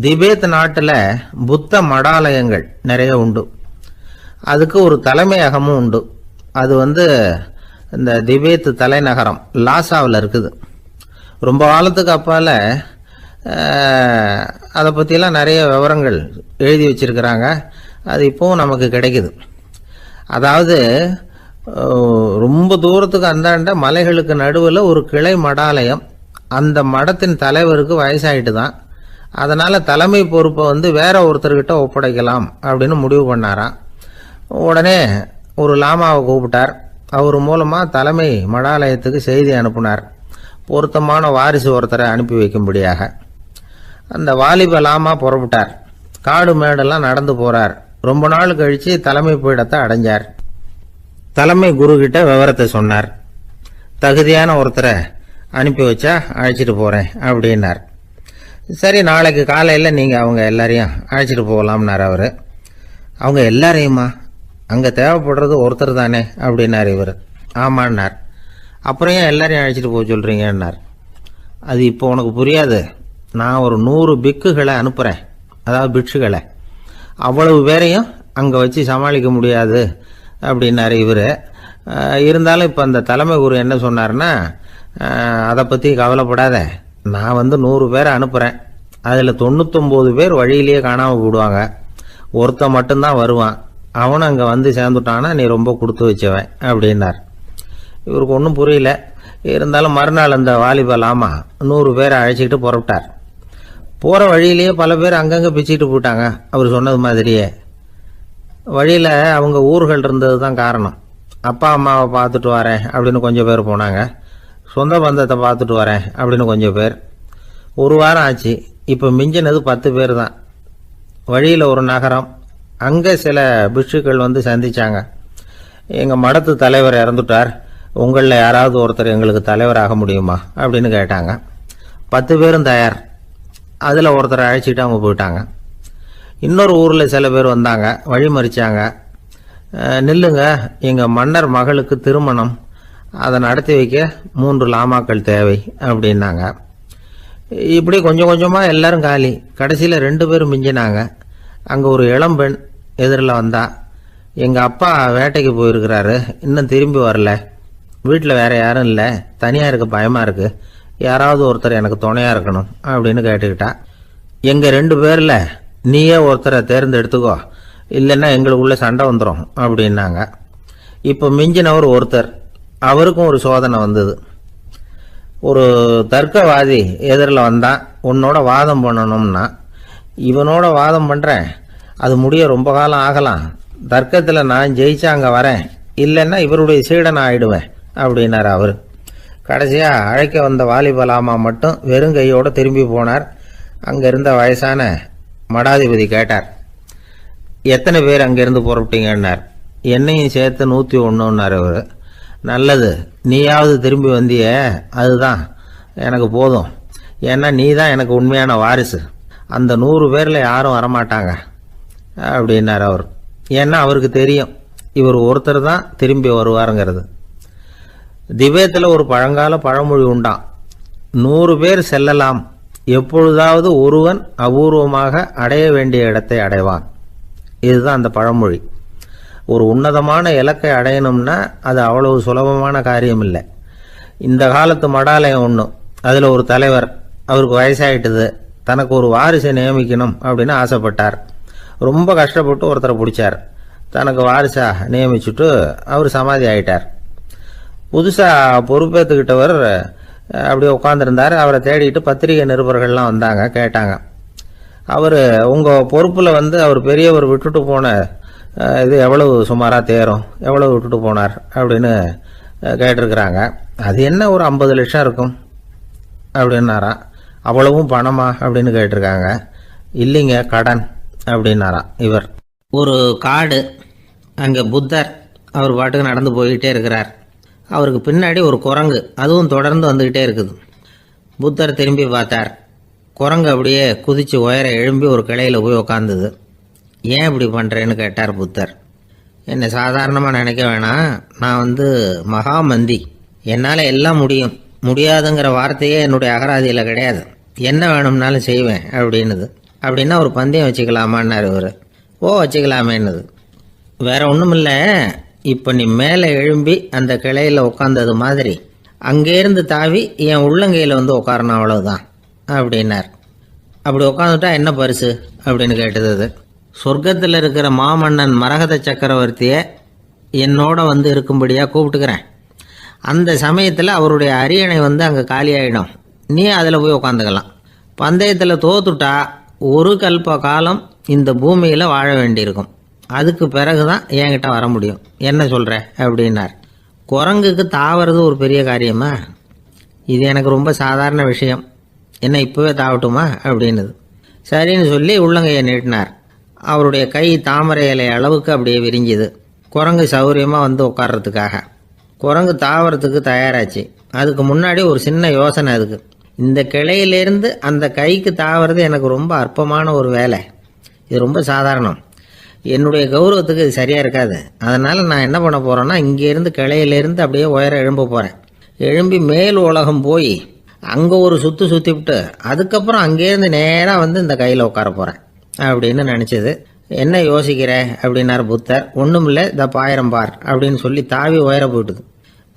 திபேத் நாட்டில் புத்த மடாலயங்கள் நிறைய உண்டு. அதுக்கு ஒரு தலைமையகமும் உண்டு. அது இந்த திபேத் தலைநகரம் லாசாவில் இருக்குது. ரொம்ப காலத்துக்கு அப்பால் அதை பற்றிலாம் நிறைய விவரங்கள் எழுதி வச்சிருக்கிறாங்க. அது இப்போவும் நமக்கு கிடைக்குது. அதாவது ரொம்ப தூரத்துக்கு அந்தாண்ட மலைகளுக்கு நடுவில் ஒரு கிளை மடாலயம். அந்த மடத்தின் தலைவருக்கு வயசாயிட்டு தான். அதனால் தலைமை பொறுப்பை வேற ஒருத்தர்கிட்ட ஒப்படைக்கலாம் அப்படின்னு முடிவு பண்ணாராம். உடனே ஒரு லாமாவை கூப்பிட்டார். அவர் மூலமாக தலைமை மடாலயத்துக்கு செய்தி அனுப்புனார், பொருத்தமான வாரிசு ஒருத்தரை அனுப்பி வைக்கும்படியாக. அந்த வாலிப லாமா புறப்பட்டார். காடு மேடெல்லாம் நடந்து போகிறார். ரொம்ப நாள் கழித்து தலைமை பீடத்தை அடைஞ்சார். தலைமை குரு கிட்ட விவரத்தை சொன்னார். தகுதியான ஒருத்தரை அனுப்பி வச்சா அழைச்சிட்டு போகிறேன் அப்படின்னார். சரி, நாளைக்கு காலையில் நீங்கள் அவங்க எல்லாரையும் அழைச்சிட்டு போகலாம்னார் அவர். அவங்க எல்லாரையுமா? அங்கே தேவைப்படுறது ஒருத்தர் தானே அப்படின்னார் இவர். ஆமான்னார். அப்புறம் ஏன் எல்லாரையும் அழைச்சிட்டு போக சொல்கிறீங்கன்னார். அது இப்போ உனக்கு புரியாது. நான் ஒரு 100 பிக்குகளை அனுப்புகிறேன், அதாவது பிட்சுகளை. அவ்வளவு பேரையும் அங்கே வச்சு சமாளிக்க முடியாது அப்படின்னாரு இவர். இருந்தாலும் இப்போ அந்த தலைமை குரு என்ன சொன்னார்னா, அதை பற்றி கவலைப்படாத, நான் 100 பேரை அனுப்புகிறேன். அதில் 99 பேர் வழியிலேயே காணாமல் போடுவாங்க, ஒருத்தன் மட்டும்தான் வருவான். அவனும் அங்கே சேர்ந்துட்டானா நீ ரொம்ப கொடுத்து வச்சவன் அப்படின்னார். இவருக்கு ஒன்றும் புரியல. இருந்தாலும் மறுநாள் அந்த வாலிப லாமா 100 பேரை அழைச்சிக்கிட்டு புறப்பட்டார். போகிற வழியிலேயே பல பேர் அங்கங்கே பிச்சுக்கிட்டு போட்டாங்க. அவர் சொன்னது மாதிரியே. வழியில் அவங்க ஊர்கள் இருந்தது தான் காரணம். அப்பா அம்மாவை பார்த்துட்டு வரேன் அப்படின்னு கொஞ்சம் பேர் போனாங்க. சொந்த பந்தத்தை பார்த்துட்டு வரேன் அப்படின்னு கொஞ்சம் பேர். ஒரு வாரம் ஆச்சு. இப்போ மிஞ்சினது 10 பேர் தான். வழியில் ஒரு நகரம். அங்கே சில பிட்சுக்கள் சந்திச்சாங்க. எங்கள் மடத்து தலைவர் இறந்துட்டார், உங்களில் யாராவது ஒருத்தர் எங்களுக்கு தலைவராக முடியுமா அப்படின்னு கேட்டாங்க. 10 பேரும் தயார். அதில் ஒருத்தரை அழைச்சிட்டு அவங்க போயிட்டாங்க. இன்னொரு ஊரில் சில பேர் வந்தாங்க, வழி மறிச்சாங்க. நில்லுங்க, எங்கள் மன்னர் மகளுக்கு திருமணம், அதை நடத்தி வைக்க 3 லாமாக்கள் தேவை அப்படின்னாங்க. இப்படி கொஞ்சம் கொஞ்சமாக எல்லாரும் காலி. கடைசியில் 2 பேரும் மிஞ்சினாங்க. அங்கே ஒரு இளம்பெண் எதிரில் வந்தா. எங்கள் அப்பா வேட்டைக்கு போயிருக்கிறாரு, இன்னும் திரும்பி வரல. வீட்டில் வேற யாரும் இல்லை, தனியாக இருக்க பயமாக இருக்கு, யாராவது ஒருத்தர் எனக்கு துணையாக இருக்கணும் அப்படின்னு கேட்டுக்கிட்டா. எங்கள் 2 பேரில் நீயே ஒருத்தரை தேர்ந்தெடுத்துக்கோ, இல்லைன்னா எங்களுக்குள்ள சண்டை வந்துடும் அப்படின்னாங்க. இப்போ மிஞ்சினவர் ஒருத்தர், அவருக்கும் ஒரு சோதனை வந்தது. ஒரு தர்க்கவாதி எதிரில் வந்தான், உன்னோட வாதம் பண்ணணும்னா. இவனோட வாதம் பண்ணுறேன், அது முடிய ரொம்ப காலம் ஆகலாம், தர்க்கத்தில் நான் ஜெயிச்சா அங்கே வரேன், இல்லைன்னா இவருடைய சீடனை ஆயிடுவேன் அப்படின்னார் அவர். கடைசியாக அழைக்க வந்த வாலிபலாமா மட்டும் வெறும் கையோடு திரும்பி போனார். அங்கே இருந்த வயசான மடாதிபதி கேட்டார், எத்தனை பேர் அங்கேருந்து புறப்பட்டீங்கன்னார். என்னையும் சேர்த்து 101ன்னார் அவர். நல்லது, நீயாவது திரும்பி வந்திய, அதுதான் எனக்கு போதும், ஏன்னா நீ தான் எனக்கு உண்மையான வாரிசு, அந்த 100 பேரில் யாரும் வரமாட்டாங்க அப்படின்னார் அவர். ஏன்னா அவருக்கு தெரியும் இவர் ஒருத்தர் தான் திரும்பி வருவாருங்கிறது. திபேத்தில் ஒரு பழங்கால பழமொழி உண்டாம், 100 பேர் செல்லலாம், எப்பொழுதாவது ஒருவன் அபூர்வமாக அடைய வேண்டிய இடத்தை அடைவான். இதுதான் அந்த பழமொழி. ஒரு உன்னதமான இலக்கை அடையணும்னா அது அவ்வளவு சுலபமான காரியம் இல்லை. இந்த காலத்து மடாலயம் ஒன்று, அதில் ஒரு தலைவர், அவருக்கு வயசாயிட்டுது, தனக்கு ஒரு வாரிசை நியமிக்கணும் அப்படின்னு ஆசைப்பட்டார். ரொம்ப கஷ்டப்பட்டு ஒருத்தரை பிடிச்சார், தனக்கு வாரிசா நியமிச்சுட்டு அவர் சமாதி ஆயிட்டார். புதுசாக பொறுப்பேற்றுக்கிட்டவர் அப்படியே உட்காந்துருந்தார். அவரை தேடிட்டு பத்திரிகை நிருபர்கள்லாம் வந்தாங்க, கேட்டாங்க. அவர் உங்கள் பொறுப்பில் அவர் பெரியவர் விட்டுட்டு போன இது எவ்வளவு சுமாராக தேரும், எவ்வளவு விட்டுட்டு போனார் அப்படின்னு கேட்டிருக்கிறாங்க. அது என்ன ஒரு 50 லட்சம் இருக்கும் அப்படின்னாராம். அவ்வளவும் பணமா அப்படின்னு கேட்டிருக்காங்க. இல்லைங்க, கடன் அப்படின்னாராம் இவர். ஒரு காடு, அங்கே புத்தர் அவர் பாட்டுக்கு நடந்து போய்கிட்டே இருக்கிறார். அவருக்கு பின்னாடி ஒரு குரங்கு, அதுவும் தொடர்ந்து வந்துக்கிட்டே இருக்குது. புத்தர் திரும்பி பார்த்தார். குரங்கு அப்படியே குதித்து உயர எழும்பி ஒரு கிளையில் போய் உக்காந்துது. ஏன் இப்படி பண்ணுறேன்னு கேட்டார் புத்தர். என்னை சாதாரணமாக நினைக்க வேணாம், நான் மகாமந்தி, என்னால் எல்லாம் முடியும், முடியாதுங்கிற வார்த்தையே என்னுடைய அகராதியில் கிடையாது, என்ன வேணும்னாலும் செய்வேன் அப்படின்னுது. அப்படின்னா ஒரு பந்தயம் வச்சுக்கலாமான்னாரு இவர். ஓ, வச்சுக்கலாமேன்னுது. வேற ஒன்றும் இல்லை, இப்போ நீ மேலே எழும்பி அந்த கிளையில் உட்காந்தது மாதிரி அங்கேருந்து தாவி என் உள்ளங்கையில் உட்காரணும், அவ்வளவுதான் அப்படின்னார். அப்படி உட்காந்துட்டா என்ன பரிசு அப்படின்னு கேட்டது அது. சொர்க்கத்தில் இருக்கிற மாமன்னன் மரகத சக்கரவர்த்தியை என்னோட இருக்கும்படியாக கூப்பிட்டுக்கிறேன். அந்த சமயத்தில் அவருடைய அரியணை அங்கே காலியாயிடும், நீ அதில் போய் உட்காந்துக்கலாம். பந்தயத்தில் தோத்துட்டா ஒரு கல்ப காலம் இந்த பூமியில் வாழ வேண்டியிருக்கும், அதுக்கு பிறகு தான் என்கிட்ட வர முடியும், என்ன சொல்கிற அப்படின்னார். குரங்குக்கு தாவறது ஒரு பெரிய காரியமா? இது எனக்கு ரொம்ப சாதாரண விஷயம், என்ன இப்போவே தாவட்டுமா அப்படின்னுது. சரின்னு சொல்லி உள்ளங்கையை நீட்டினார். அவருடைய கை தாமரை இலை அளவுக்கு அப்படியே விரிஞ்சுது. குரங்கு சௌகரியமாக உட்கார்றதுக்காக. குரங்கு தாவறதுக்கு தயாராச்சு. அதுக்கு முன்னாடி ஒரு சின்ன யோசனை அதுக்கு. இந்த கிளையிலேருந்து அந்த கைக்கு தாவறது எனக்கு ரொம்ப அற்பமான ஒரு வேலை, இது ரொம்ப சாதாரணம், என்னுடைய கௌரவத்துக்கு இது சரியாக இருக்காது. அதனால் நான் என்ன பண்ண போகிறேன்னா, இங்கேருந்து கிளையிலேருந்து அப்படியே உயர எழும்ப போகிறேன். எழும்பி மேல் உலகம் போய் அங்கே ஒரு சுற்றிவிட்டு அதுக்கப்புறம் அங்கேருந்து நேராக இந்த கையில் உட்கார போகிறேன் அப்படின்னு நினச்சது. என்ன யோசிக்கிற அப்படின்னார் புத்தர். ஒன்றும் இல்லை, இந்த பாயிரம் பார் அப்படின்னு சொல்லி தாவி உயர போயிட்டுது.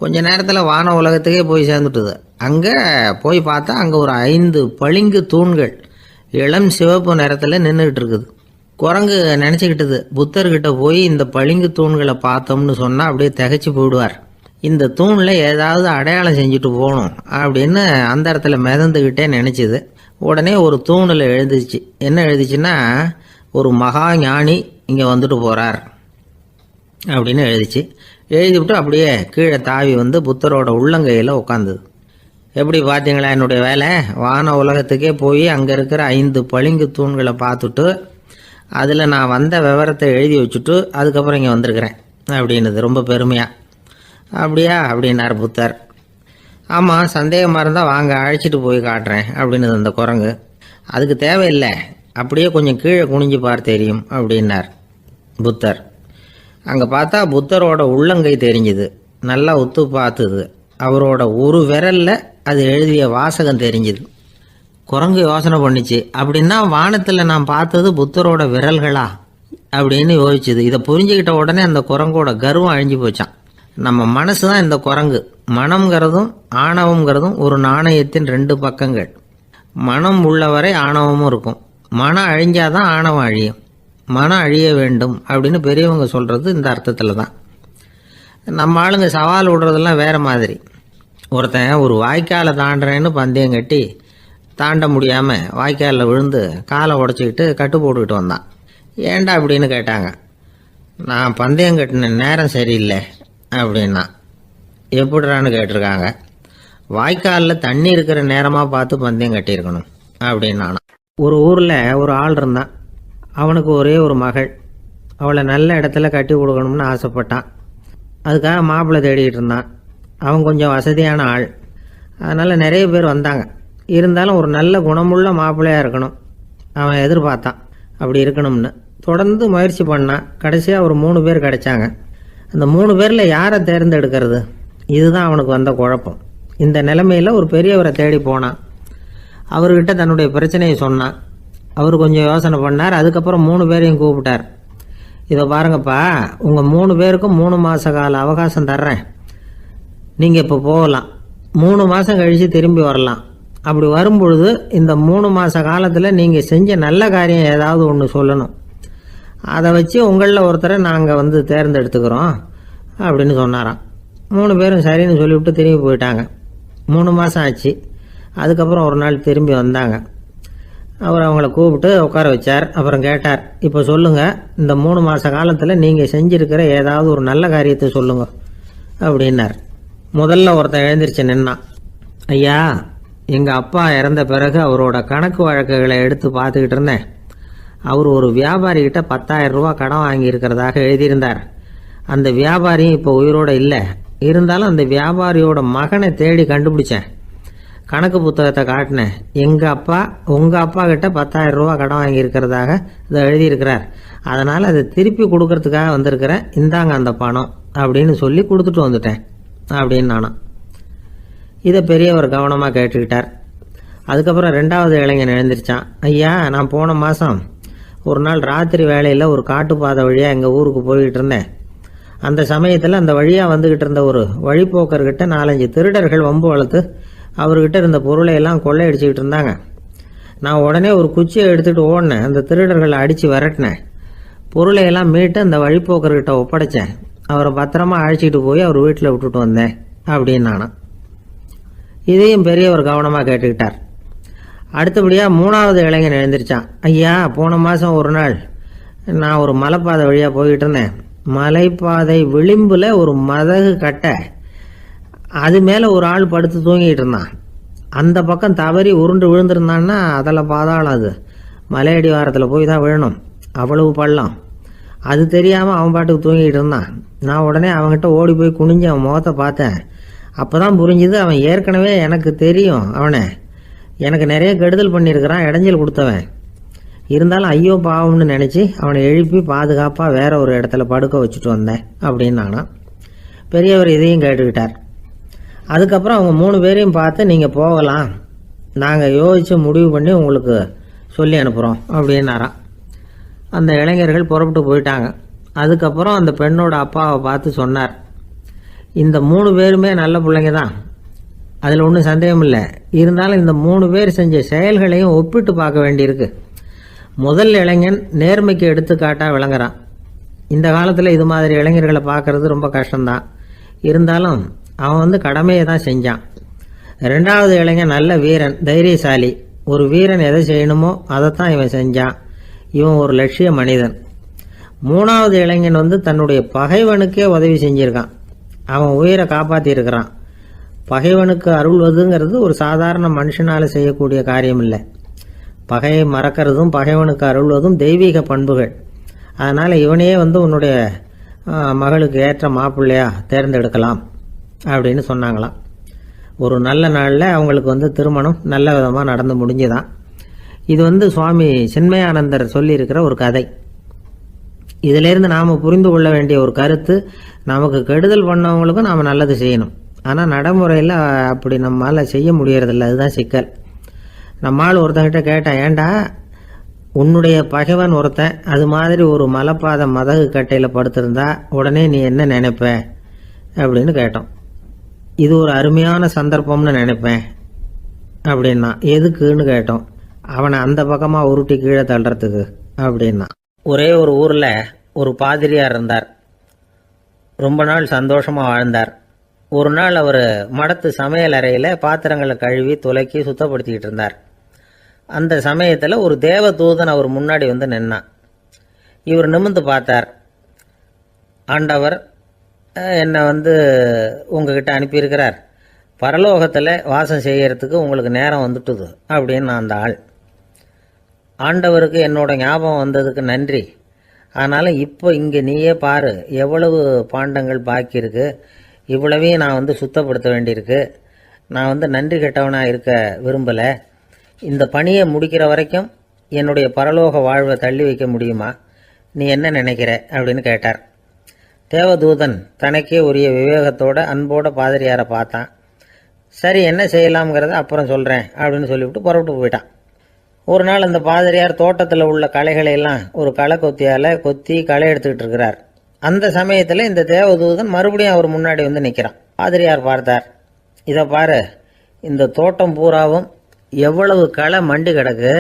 கொஞ்ச நேரத்தில் வான உலகத்துக்கே போய் சேர்ந்துட்டுது. அங்கே போய் பார்த்தா அங்கே ஒரு 5 பளிங்கு தூண்கள் இளம் சிவப்பு நிறத்தில் நின்றுக்கிட்டு இருக்குது. குரங்கு நினச்சிக்கிட்டது, புத்தர்கிட்ட போய் இந்த பளிங்கு தூண்களை பார்த்தோம்னு சொன்னால் அப்படியே திகைச்சு போயிடுவார், இந்த தூணில் ஏதாவது அடையாளம் செஞ்சுட்டு போகணும் அப்படின்னு அந்த இடத்துல மிதந்துக்கிட்டே நினச்சிது. உடனே ஒரு தூணில் எழுதிச்சு. என்ன எழுதிச்சுன்னா, ஒரு மகா ஞானி இங்கே வந்துட்டு போகிறார் அப்படின்னு எழுதிச்சு. எழுதிவிட்டு அப்படியே கீழே தாவி புத்தரோட உள்ளங்கையில் உட்காந்துது. எப்படி பார்த்தீங்களா என்னுடைய வேலை? வான உலகத்துக்கே போய் அங்கே இருக்கிற 5 பளிங்கு தூண்களை பார்த்துட்டு அதில் நான் வந்த விவரத்தை எழுதி வச்சுட்டு அதுக்கப்புறம் இங்கே வந்திருக்கிறேன் அப்படின்னுது ரொம்ப பெருமையாக. அப்படியா அப்படின்னார் புத்தர். ஆமாம், சந்தேகமாக இருந்தால் வாங்க, அழைச்சிட்டு போய் காட்டுறேன் அப்படின்னு அந்த குரங்கு. அதுக்கு தேவையில்லை, அப்படியே கொஞ்சம் கீழே குனிஞ்சு பார், தெரியும் அப்படின்னார் புத்தர். அங்கே பார்த்தா புத்தரோட உள்ளங்கை தெரிஞ்சுது. நல்லா உத்து பார்த்துது. அவரோட ஒரு விரலில் அது எழுதிய வாசகம் தெரிஞ்சுது. குரங்கு யோசனை பண்ணிச்சு, அப்படின்னா வானத்தில் நான் பார்த்தது புத்தரோட விரல்களா அப்படின்னு யோசிச்சுது. இதை புரிஞ்சுக்கிட்ட உடனே அந்த குரங்கோட கர்வம் அழிஞ்சு போச்சான். நம்ம மனசு தான் இந்த குரங்கு. மனம்ங்கிறதும் ஆணவம்ங்கிறதும் ஒரு நாணயத்தின் ரெண்டு பக்கங்கள். மனம் உள்ளவரை ஆணவமும் இருக்கும். மனம் அழிஞ்சாதான் ஆணவம் அழியும். மனம் அழிய வேண்டும் அப்படின்னு பெரியவங்க சொல்கிறது இந்த அர்த்தத்தில் தான். நம்ம ஆளுங்க சவால் விடுறதெல்லாம் வேறு மாதிரி. ஒருத்தன் ஒரு வாய்க்காலை தாண்டுறேன்னு பந்தயம் கட்டி தாண்ட முடியாமல் வாய்க்காலில் விழுந்து காலை உடச்சிக்கிட்டு கட்டு போட்டுக்கிட்டு வந்தான். ஏன்டா அப்படின்னு கேட்டாங்க. நான் பந்தயம் கட்டின நேரம் சரியில்லை அப்படின்னா. எப்படிறான்னு கேட்டிருக்காங்க. வாய்க்காலில் தண்ணி இருக்கிற நேரமாக பார்த்து பந்தயம் கட்டியிருக்கணும் அப்படின்னா. ஒரு ஊரில் ஒரு ஆள் இருந்தான். அவனுக்கு ஒரே ஒரு மகள். அவளை நல்ல இடத்துல கட்டி கொடுக்கணும்னு ஆசைப்பட்டான். அதுக்காக மாப்பிள்ளை தேடிக்கிட்டு இருந்தான். அவன் கொஞ்சம் வசதியான ஆள். அதனால் நிறைய பேர் வந்தாங்க. இருந்தாலும் ஒரு நல்ல குணமுள்ள மாப்பிள்ளையாக இருக்கணும் அவன் எதிர்பார்த்தான். அப்படி இருக்கணும்னு தொடர்ந்து முயற்சி பண்ணான். கடைசியாக ஒரு 3 பேர் கிடைச்சாங்க. அந்த 3 பேரில் யாரை தேர்ந்தெடுக்கிறது, இதுதான் அவனுக்கு வந்த குழப்பம். இந்த நிலைமையில் ஒரு பெரியவரை தேடி போனான். அவர்கிட்ட தன்னுடைய பிரச்சனையை சொன்னான். அவர் கொஞ்சம் யோசனை பண்ணார். அதுக்கப்புறம் 3 பேரையும் கூப்பிட்டார். இதை பாருங்கப்பா, உங்கள் 3 பேருக்கும் 3 மாத கால அவகாசம் தர்றேன். நீங்கள் இப்போ போகலாம். 3 மாதம் கழித்து திரும்பி வரலாம். அப்படி வரும்பொழுது இந்த 3 மாத காலத்தில் நீங்கள் செஞ்ச நல்ல காரியம் ஏதாவது ஒன்று சொல்லணும். அதை வச்சு உங்களில் ஒருத்தரை நாங்கள் தேர்ந்தெடுத்துக்கிறோம் அப்படின்னு சொன்னாராம். 3 பேரும் சரின்னு சொல்லிவிட்டு திரும்பி போயிட்டாங்க. 3 மாதம் ஆச்சு. அதுக்கப்புறம் ஒரு நாள் திரும்பி வந்தாங்க. அவர் அவங்கள கூப்பிட்டு உட்கார வச்சார். அப்புறம் கேட்டார், இப்போ சொல்லுங்கள், இந்த 3 மாத காலத்தில் நீங்கள் செஞ்சுருக்கிற ஏதாவது ஒரு நல்ல காரியத்தை சொல்லுங்கள் அப்படின்னார். முதல்ல ஒருத்தன் எழுந்திரிச்சு நின்னான். ஐயா, எங்கள் அப்பா இறந்த பிறகு அவரோட கணக்கு வழக்குகளை எடுத்து பார்த்துக்கிட்டு இருந்தேன். அவர் ஒரு வியாபாரிகிட்ட 10,000 ரூபா கடன் வாங்கியிருக்கிறதாக எழுதியிருந்தார். அந்த வியாபாரியும் இப்போ உயிரோடு இல்லை. இருந்தாலும் அந்த வியாபாரியோட மகனை தேடி கண்டுபிடிச்சேன். கணக்கு புத்தகத்தை காட்டினேன். எங்கள் அப்பா உங்கள் அப்பா கிட்ட 10,000 ரூபா கடன் வாங்கியிருக்கிறதாக இதை எழுதியிருக்கிறார். அதனால் அதை திருப்பி கொடுக்கறதுக்காக வந்திருக்கிறேன். இந்தாங்க அந்த பணம் அப்படின்னு சொல்லி கொடுத்துட்டு வந்துட்டேன் அப்படின்னு நானும். இதை பெரியவர் கவனமாக கேட்டுக்கிட்டார். அதுக்கப்புறம் 2வது இளைஞன் எழுந்திரிச்சான். ஐயா, நான் போன மாதம் ஒரு நாள் ராத்திரி வேளையில் ஒரு காட்டுப்பாதை வழியாக எங்கள் ஊருக்கு போய்கிட்டு இருந்தேன். அந்த சமயத்தில் அந்த வழியாக வந்துக்கிட்டு இருந்த ஒரு வழிப்போக்கர்கிட்ட 4-5 திருடர்கள் வம்பு வளர்த்து அவர்கிட்ட இருந்த பொருளை எல்லாம் கொள்ளையடிச்சிக்கிட்டு இருந்தாங்க. நான் உடனே ஒரு குச்சியை எடுத்துகிட்டு ஓடினேன். அந்த திருடர்களை அடித்து விரட்டினேன். பொருளை எல்லாம் மீட்டு அந்த வழிப்போக்கர்கிட்ட ஒப்படைச்சேன். அவரை பத்திரமா அழைச்சிட்டு போய் அவர் வீட்டில் விட்டுட்டு வந்தேன் அப்படின்னு நானும். இதையும் பெரியவர் கவனமாக கேட்டுக்கிட்டார். அடுத்தபடியாக 3வது இளைஞன் எழுந்திரிச்சான். ஐயா, போன மாதம் ஒரு நாள் நான் ஒரு மலைப்பாதை வழியாக போய்கிட்டு இருந்தேன். மலைப்பாதை விளிம்பில் ஒரு மதகு கட்டை, அது மேலே ஒரு ஆள் படுத்து தூங்கிட்டு இருந்தான். அந்த பக்கம் தவறி உருண்டு விழுந்திருந்தான்னா அதில் பாதாளம். அது மலையடி வாரத்தில் போய் தான் விழணும். அவ்வளவு பள்ளம். அது தெரியாமல் அவன் பாட்டுக்கு தூங்கிட்டு இருந்தான். நான் உடனே அவன்கிட்ட ஓடி போய் குனிஞ்சு அவன் முகத்தை பார்த்தேன். அப்போ தான் புரிஞ்சுது, அவன் ஏற்கனவே எனக்கு தெரியும். அவனை எனக்கு நிறைய கெடுதல் பண்ணியிருக்கிறான், இடைஞ்சல் கொடுத்தவன். இருந்தாலும் ஐயோ பாவம்னு நினச்சி அவனை எழுப்பி பாதுகாப்பாக வேற ஒரு இடத்துல படுக்க வச்சுட்டு வந்தேன் அப்படின்னு நானும். பெரியவர் இதையும் கேட்டுக்கிட்டார். அதுக்கப்புறம் அவங்க 3 பேரையும் பார்த்து, நீங்கள் போகலாம், நாங்கள் யோசித்து முடிவு பண்ணி உங்களுக்கு சொல்லி அனுப்புகிறோம் அப்படின்னாராம். அந்த இளைஞர்கள் புறப்பட்டு போயிட்டாங்க. அதுக்கப்புறம் அந்த பெண்ணோட அப்பாவை பார்த்து சொன்னார், இந்த 3 பேருமே நல்ல பிள்ளைங்க தான், அதில் ஒன்றும் சந்தேகம் இல்லை. இருந்தாலும் இந்த 3 பேர் செஞ்ச செயல்களையும் ஒப்பிட்டு பார்க்க வேண்டியிருக்கு. முதல் இளைஞன் நேர்மைக்கு எடுத்துக்காட்டாக விளங்குறான். இந்த காலத்தில் இது மாதிரி இளைஞர்களை பார்க்கறது ரொம்ப கஷ்டம்தான். இருந்தாலும் அவன் கடமையை தான் செஞ்சான். 2வது இளைஞன் நல்ல வீரன், தைரியசாலி. ஒரு வீரன் எதை செய்யணுமோ அதைத்தான் இவன் செஞ்சான். இவன் ஒரு லட்சிய மனிதன். 3வது இளைஞன் தன்னுடைய பகைவனுக்கே உதவி செஞ்சிருக்கான். அவன் உயிரை காப்பாற்றியிருக்கிறான். பகைவனுக்கு அருள்வதுங்கிறது ஒரு சாதாரண மனுஷனால் செய்யக்கூடிய காரியம் இல்லை. பகையை மறக்கிறதும் பகைவனுக்கு அருள்வதும் தெய்வீக பண்புகள். அதனால் இவனையே உன்னுடைய மகளுக்கு ஏற்ற மாப்பிள்ளையா தேர்ந்தெடுக்கலாம் அப்படின்னு சொன்னாங்களாம். ஒரு நல்ல நாளில் அவங்களுக்கு திருமணம் நல்ல விதமாக நடந்து முடிஞ்சுதான். இது சுவாமி சின்மயானந்தர் சொல்லியிருக்கிற ஒரு கதை. இதிலேருந்து நாம் புரிந்து கொள்ள வேண்டிய ஒரு கருத்து, நமக்கு கெடுதல் பண்ணவங்களுக்கும் நாம் நல்லது செய்யணும். ஆனால் நடைமுறையில் அப்படி நம்மளால் செய்ய முடியறதில்ல. அதுதான் சிக்கல். நம்மால் ஒருத்தங்கிட்ட கேட்டேன், ஏண்டா உன்னுடைய பகைவன் ஒருத்தன் அது மாதிரி ஒரு மலைப்பாத மதகு கட்டையில் படுத்திருந்தா உடனே நீ என்ன நினைப்ப அப்படின்னு கேட்டோம். இது ஒரு அருமையான சந்தர்ப்பம்னு நினைப்பேன் அப்படின்னா. எதுக்குன்னு கேட்டோம். அவனை அந்த பக்கமாக உருட்டி கீழே தள்ளுறதுக்கு அப்படின்னா. ஒரே ஒரு ஊரில் ஒரு பாதிரியார் இருந்தார். ரொம்ப நாள் சந்தோஷமாக வாழ்ந்தார். ஒரு நாள் அவர் மடத்து சமையல் அறையில் பாத்திரங்களை கழுவி துலக்கி சுத்தப்படுத்திக்கிட்டு இருந்தார். அந்த சமயத்தில் ஒரு தேவதூதன் அவர் முன்னாடி வந்து நின்னான். இவர் நிமிர்ந்து பார்த்தார். ஆண்டவர் என்னை உங்ககிட்ட அனுப்பியிருக்கிறார், பரலோகத்தில் வாசம் செய்யறதுக்கு உங்களுக்கு நேரம் வந்துட்டுது அப்படின்னு அந்த ஆள். ஆண்டவருக்கு என்னோட ஞாபகம் வந்ததுக்கு நன்றி. ஆனாலும் இப்போ இங்கே நீயே பாரு, எவ்வளவு பாண்டங்கள் பாக்கி இருக்கு, இவ்வளவையும் நான் சுத்தப்படுத்த வேண்டியிருக்கு. நான் நன்றி கெட்டவனாக இருக்க விரும்பலை. இந்த பணியை முடிக்கிற வரைக்கும் என்னுடைய பரலோக வாழ்வை தள்ளி வைக்க முடியுமா? நீ என்ன நினைக்கிற அப்படின்னு கேட்டார். தேவதூதன் தனக்கே உரிய விவேகத்தோட அன்போட பாதிரியாரை பார்த்தான். சரி, என்ன செய்யலாம்ங்கிறத அப்புறம் சொல்கிறேன் அப்படின்னு சொல்லிவிட்டு புறப்பட்டு போயிட்டான். ஒரு நாள் அந்த பாதிரியார் தோட்டத்தில் உள்ள களைகளை எல்லாம் ஒரு களை கொத்தியால் கொத்தி களை எடுத்துக்கிட்டு இருக்கிறார். அந்த சமயத்தில் இந்த தேவதூதன் மறுபடியும் அவர் முன்னாடி நிற்கிறான். பாதிரியார் பார்த்தார். இதை பாரு, இந்த தோட்டம் பூராவும் எவ்வளவு களை மண்டி கிடக்கு,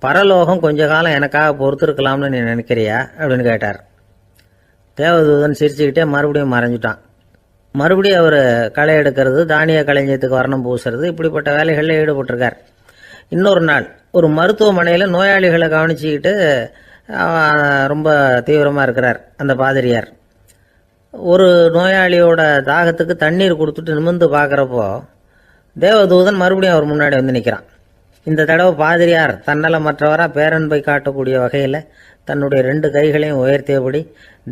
பரலோகம் கொஞ்ச காலம் எனக்காக பொறுத்திருக்கலாம்னு நீ நினைக்கிறியா அப்படின்னு கேட்டார். தேவதூதன் சிரிச்சுக்கிட்டே மறுபடியும் மறைஞ்சிட்டான். மறுபடியும் அவர் களை எடுக்கிறது, தானிய களஞ்சியத்துக்கு வர்ணம் பூசுறது, இப்படிப்பட்ட வேலைகளில் ஈடுபட்டிருக்கார். இன்னொரு நாள் ஒரு மருத்துவமனையில் நோயாளிகளை கவனிச்சுக்கிட்டு ரொம்ப தீவிரமாக இருக்கிறார் அந்த பாதிரியார். ஒரு நோயாளியோட தாகத்துக்கு தண்ணீர் கொடுத்துட்டு நிமிர்ந்து பார்க்குறப்போ தேவதூதன் மறுபடியும் அவர் முன்னாடி நிற்கிறான். இந்த தடவை பாதிரியார் தன்னலமற்றவராக பேரன்பை காட்டக்கூடிய வகையில் தன்னுடைய 2 கைகளையும் உயர்த்தியபடி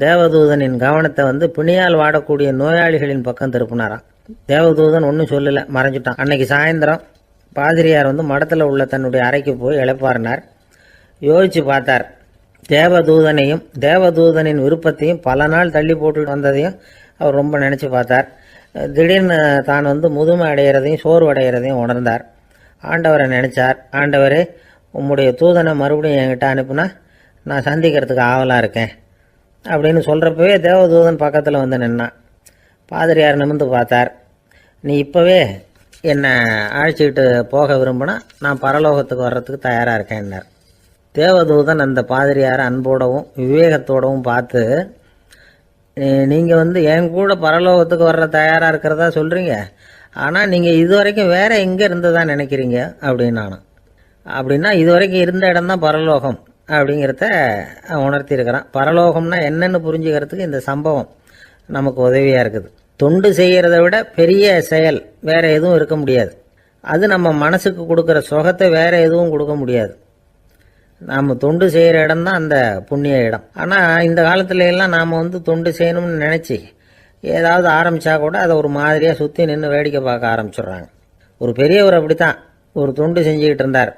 தேவதூதனின் கவனத்தை பிணியால் வாடக்கூடிய நோயாளிகளின் பக்கம் திருப்பினாராம். தேவதூதன் ஒன்றும் சொல்லலை, மறைஞ்சிட்டான். அன்னைக்கு சாயந்தரம் பாதிரியார் மடத்தில் உள்ள தன்னுடைய அறைக்கு போய் இளைப்பாறினார். யோசித்து பார்த்தார். தேவதூதனையும் தேவதூதனின் விருப்பத்தையும் பல நாள் தள்ளி போட்டு வந்ததையும் அவர் ரொம்ப நினச்சி பார்த்தார். திடீர்னு தான் முதுமை அடைகிறதையும் சோர்வு அடைகிறதையும் உணர்ந்தார். ஆண்டவரை நினைச்சார். ஆண்டவரே, உம்முடைய தூதனை மறுபடியும் என்கிட்ட அனுப்புனா நான் சந்திக்கிறதுக்கு ஆவலாக இருக்கேன் அப்படின்னு சொல்கிறப்பவே தேவதூதன் பக்கத்தில் நின்னான். பாதிரியார் நிமிர்ந்து பார்த்தார். நீ இப்போவே என்னை அழைச்சிக்கிட்டு போக விரும்பினா நான் பரலோகத்துக்கு வர்றதுக்கு தயாராக இருக்கேன்னார். தேவதூதன் அந்த பாதிரியாரை அன்போடவும் விவேகத்தோடவும் பார்த்து, நீங்கள் என் கூட பரலோகத்துக்கு வர்ற தயாராக இருக்கிறதா சொல்கிறீங்க, ஆனால் நீங்கள் இது வரைக்கும் வேறு எங்கே இருந்ததா நினைக்கிறீங்க அப்படின்னானு. அப்படின்னா இது வரைக்கும் இருந்த இடம்தான் பரலோகம் அப்படிங்கிறத உணர்த்தியிருக்கிறான். பரலோகம்னா என்னன்னு புரிஞ்சுக்கிறதுக்கு இந்த சம்பவம் நமக்கு உதவியாக இருக்குது. தொண்டு செய்கிறத விட பெரிய செயல் வேறு எதுவும் இருக்க முடியாது. அது நம்ம மனசுக்கு கொடுக்குற சுகத்தை வேறு எதுவும் கொடுக்க முடியாது. நாம் தொண்டு செய்கிற இடம் தான் அந்த புண்ணிய இடம். ஆனால் இந்த காலத்துல எல்லாம் நாம் தொண்டு செய்யணும்னு நினச்சி ஏதாவது ஆரம்பித்தா கூட அதை ஒரு மாதிரியாக சுற்றி நின்று வேடிக்கை பார்க்க ஆரம்பிச்சிடுறாங்க. ஒரு பெரியவர் அப்படித்தான் ஒரு தொண்டு செஞ்சுக்கிட்டு இருந்தார்.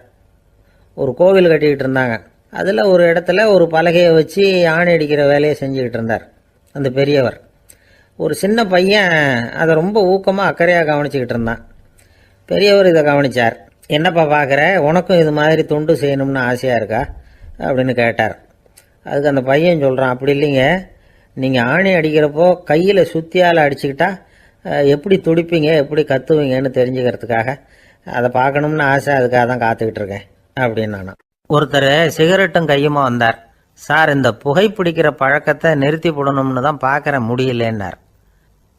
ஒரு கோவில் கட்டிக்கிட்டு இருந்தாங்க. அதில் ஒரு இடத்துல ஒரு பலகையை வச்சு ஆணி அடிக்கிற வேலையை செஞ்சுக்கிட்டு இருந்தார் அந்த பெரியவர். ஒரு சின்ன பையன் அதை ரொம்ப ஊக்கமாக அக்கறையாக கவனிச்சுக்கிட்டு இருந்தான். பெரியவர் இதை கவனித்தார். என்னப்பா பார்க்குற, உனக்கும் இது மாதிரி தொண்டு செய்யணும்னு ஆசையாக இருக்கா அப்படின்னு கேட்டார். அதுக்கு அந்த பையன் சொல்கிறான், அப்படி இல்லைங்க, நீங்கள் ஆணி அடிக்கிறப்போ கையில் சுத்தியால் அடிச்சுக்கிட்டா எப்படி துடிப்பீங்க, எப்படி கத்துவீங்கன்னு தெரிஞ்சுக்கிறதுக்காக அதை பார்க்கணும்னு ஆசை, அதுக்காக தான் காத்துக்கிட்டு இருக்கேன் அப்படின்னு நான். ஒருத்தர் சிகரெட்டும் கையுமா வந்தார். சார், இந்த புகைப்பிடிக்கிற பழக்கத்தை நிறுத்தி போடணும்னு தான் பார்க்குறேன், முடியலன்னார்.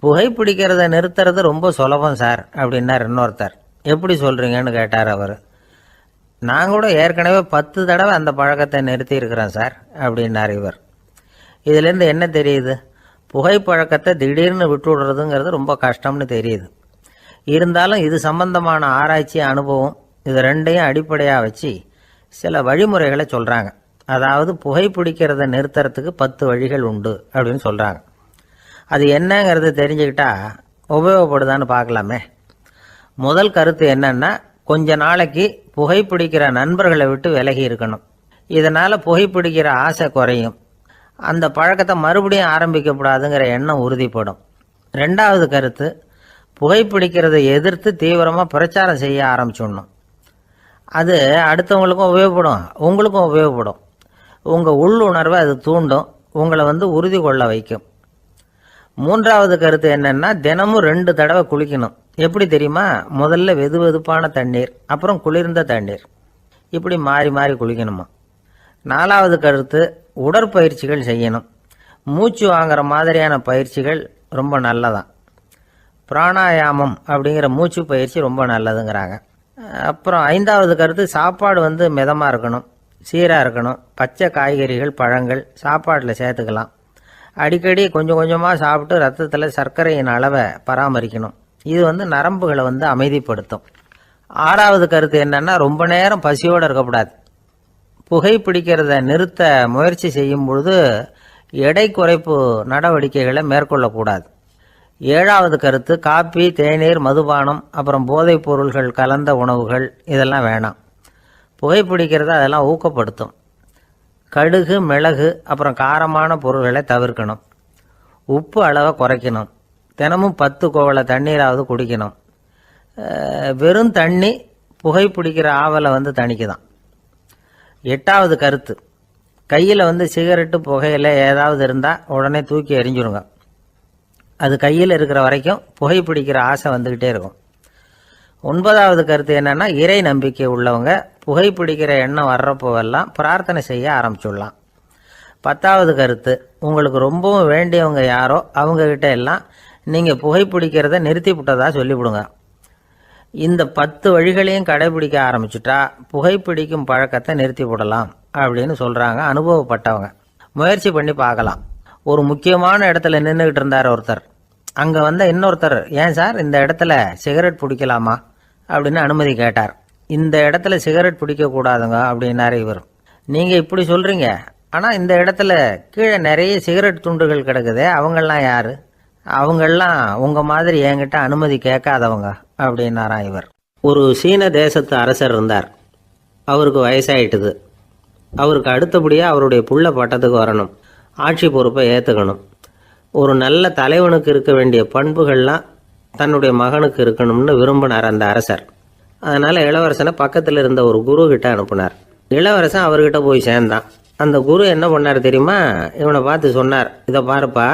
புகைப்பிடிக்கிறத நிறுத்துறது ரொம்ப சுலபம் சார் அப்படின்னார் இன்னொருத்தர். எப்படி சொல்கிறீங்கன்னு கேட்டார் அவர். நான் கூட ஏற்கனவே 10 தடவை அந்த பழக்கத்தை நிறுத்தி இருக்கிறேன் சார் அப்படின்னார் இவர். இதுலேருந்து என்ன தெரியுது? புகைப்பழக்கத்தை திடீர்னு விட்டு விடுறதுங்கிறது ரொம்ப கஷ்டம்னு தெரியுது. இருந்தாலும் இது சம்பந்தமான ஆராய்ச்சி, அனுபவம், இது ரெண்டையும் அடிப்படையாக வச்சு சில வழிமுறைகளை சொல்கிறாங்க. அதாவது புகைப்பிடிக்கிறத நிறுத்துறதுக்கு 10 வழிகள் உண்டு அப்படின்னு சொல்கிறாங்க. அது என்னங்கிறது தெரிஞ்சுக்கிட்டா உபயோகப்படுதான்னு பார்க்கலாமே. முதல் கருத்து என்னன்னா, கொஞ்ச நாளைக்கு புகைப்பிடிக்கிற நண்பர்களை விட்டு விலகி இருக்கணும். இதனால் புகைப்பிடிக்கிற ஆசை குறையும். அந்த பழக்கத்தை மறுபடியும் ஆரம்பிக்கப்படாதுங்கிற எண்ணம் உறுதிப்படும். 2வது கருத்து, புகைப்பிடிக்கிறதை எதிர்த்து தீவிரமாக பிரச்சாரம் செய்ய ஆரம்பிச்சிடணும். அது அடுத்தவங்களுக்கும் உபயோகப்படும், உங்களுக்கும் உபயோகப்படும். உங்கள் உள்ளுணர்வை அது தூண்டும், உங்களை உறுதி கொள்ள வைக்கும். மூன்றாவது கருத்து என்னன்னா, தினமும் 2 தடவை குளிக்கணும். எப்படி தெரியுமா? முதல்ல வெது வெதுப்பான தண்ணீர், அப்புறம் குளிர்ந்த தண்ணீர், இப்படி மாறி மாறி குளிக்கணுமா. 4வது கருத்து, உடற்பயிற்சிகள் செய்யணும். மூச்சு வாங்குற மாதிரியான பயிற்சிகள் ரொம்ப நல்லதான். பிராணாயாமம் அப்படிங்கிற மூச்சு பயிற்சி ரொம்ப நல்லதுங்கிறாங்க. அப்புறம் 5வது கருத்து, சாப்பாடு மிதமாக இருக்கணும், சீராக இருக்கணும். பச்சை காய்கறிகள், பழங்கள் சாப்பாட்டில் சேர்த்துக்கலாம். அடிக்கடி கொஞ்சம் கொஞ்சமாக சாப்பிட்டு ரத்தத்தில் சர்க்கரையின் அளவை பராமரிக்கணும். இது நரம்புகளை அமைதிப்படுத்தும். 6வது கருத்து என்னன்னா, ரொம்ப நேரம் பசியோடு இருக்கக்கூடாது. புகைப்பிடிக்கிறத நிறுத்த முயற்சி செய்யும் பொழுது எடை குறைப்பு நடவடிக்கைகளை மேற்கொள்ளக்கூடாது. 7வது கருத்து, காப்பி, தேநீர், மதுபானம், அப்புறம் போதைப் பொருள்கள் கலந்த உணவுகள் இதெல்லாம் வேணாம். புகைப்பிடிக்கிறத அதெல்லாம் ஊக்கப்படுத்தும். கடுகு, மிளகு, அப்புறம் காரமான பொருள்களை தவிர்க்கணும். உப்பு அளவை குறைக்கணும். தினமும் 10 குவளை தண்ணீராவது குடிக்கணும். வெறும் தண்ணி புகைப்பிடிக்கிற ஆவலை தணிக்குதான். 8வது கருத்து, கையில் சிகரெட்டு, புகையில ஏதாவது இருந்தால் உடனே தூக்கி எறிஞ்சிருங்க. அது கையில் இருக்கிற வரைக்கும் புகைப்பிடிக்கிற ஆசை வந்துக்கிட்டே இருக்கும். 9வது கருத்து என்னன்னா, இறை நம்பிக்கை உள்ளவங்க புகைப்பிடிக்கிற எண்ணம் வர்றப்போவெல்லாம் பிரார்த்தனை செய்ய ஆரம்பிச்சுடலாம். 10வது கருத்து, உங்களுக்கு ரொம்பவும் வேண்டியவங்க யாரோ அவங்கக்கிட்ட எல்லாம் நீங்கள் புகைப்பிடிக்கிறத நிறுத்தி விட்டதா சொல்லிவிடுங்க. இந்த 10 வழிகளையும் கடைபிடிக்க ஆரம்பிச்சுட்டா புகைப்பிடிக்கும் பழக்கத்தை நிறுத்தி விடலாம் அப்படின்னு சொல்கிறாங்க அனுபவப்பட்டவங்க. முயற்சி பண்ணி பார்க்கலாம். ஒரு முக்கியமான இடத்துல நின்றுக்கிட்டு இருந்தார் ஒருத்தர். அங்கே இன்னொருத்தர், ஏன் சார் இந்த இடத்துல சிகரெட் பிடிக்கலாமா அப்படின்னு அனுமதி கேட்டார். இந்த இடத்துல சிகரெட் பிடிக்கக்கூடாதுங்க அப்படின்னாரு இவர். நீங்கள் இப்படி சொல்கிறீங்க, ஆனால் இந்த இடத்துல கீழே நிறைய சிகரெட் துண்டுகள் கிடக்குதே, அவங்கெல்லாம் யார்? அவங்கெல்லாம் உங்கள் மாதிரி என்கிட்ட அனுமதி கேட்காதவங்க அப்படின்னாராம் இவர். ஒரு சீன தேசத்து அரசர் இருந்தார். அவருக்கு வயசாயிட்டுது. அவருக்கு அடுத்தபடியாக அவருடைய புள்ள பட்டத்துக்கு வரணும், ஆட்சி பொறுப்பை ஏற்றுக்கணும். ஒரு நல்ல தலைவனுக்கு இருக்க வேண்டிய பண்புகள்லாம் தன்னுடைய மகனுக்கு இருக்கணும்னு விரும்பினார் அந்த அரசர். அதனால் இளவரசனை பக்கத்தில் இருந்த ஒரு குரு கிட்ட அனுப்புனார். இளவரசன் அவர்கிட்ட போய் சேர்ந்தான். அந்த குரு என்ன பண்ணார் தெரியுமா? இவனை பார்த்து சொன்னார், இதை பாருப்பா,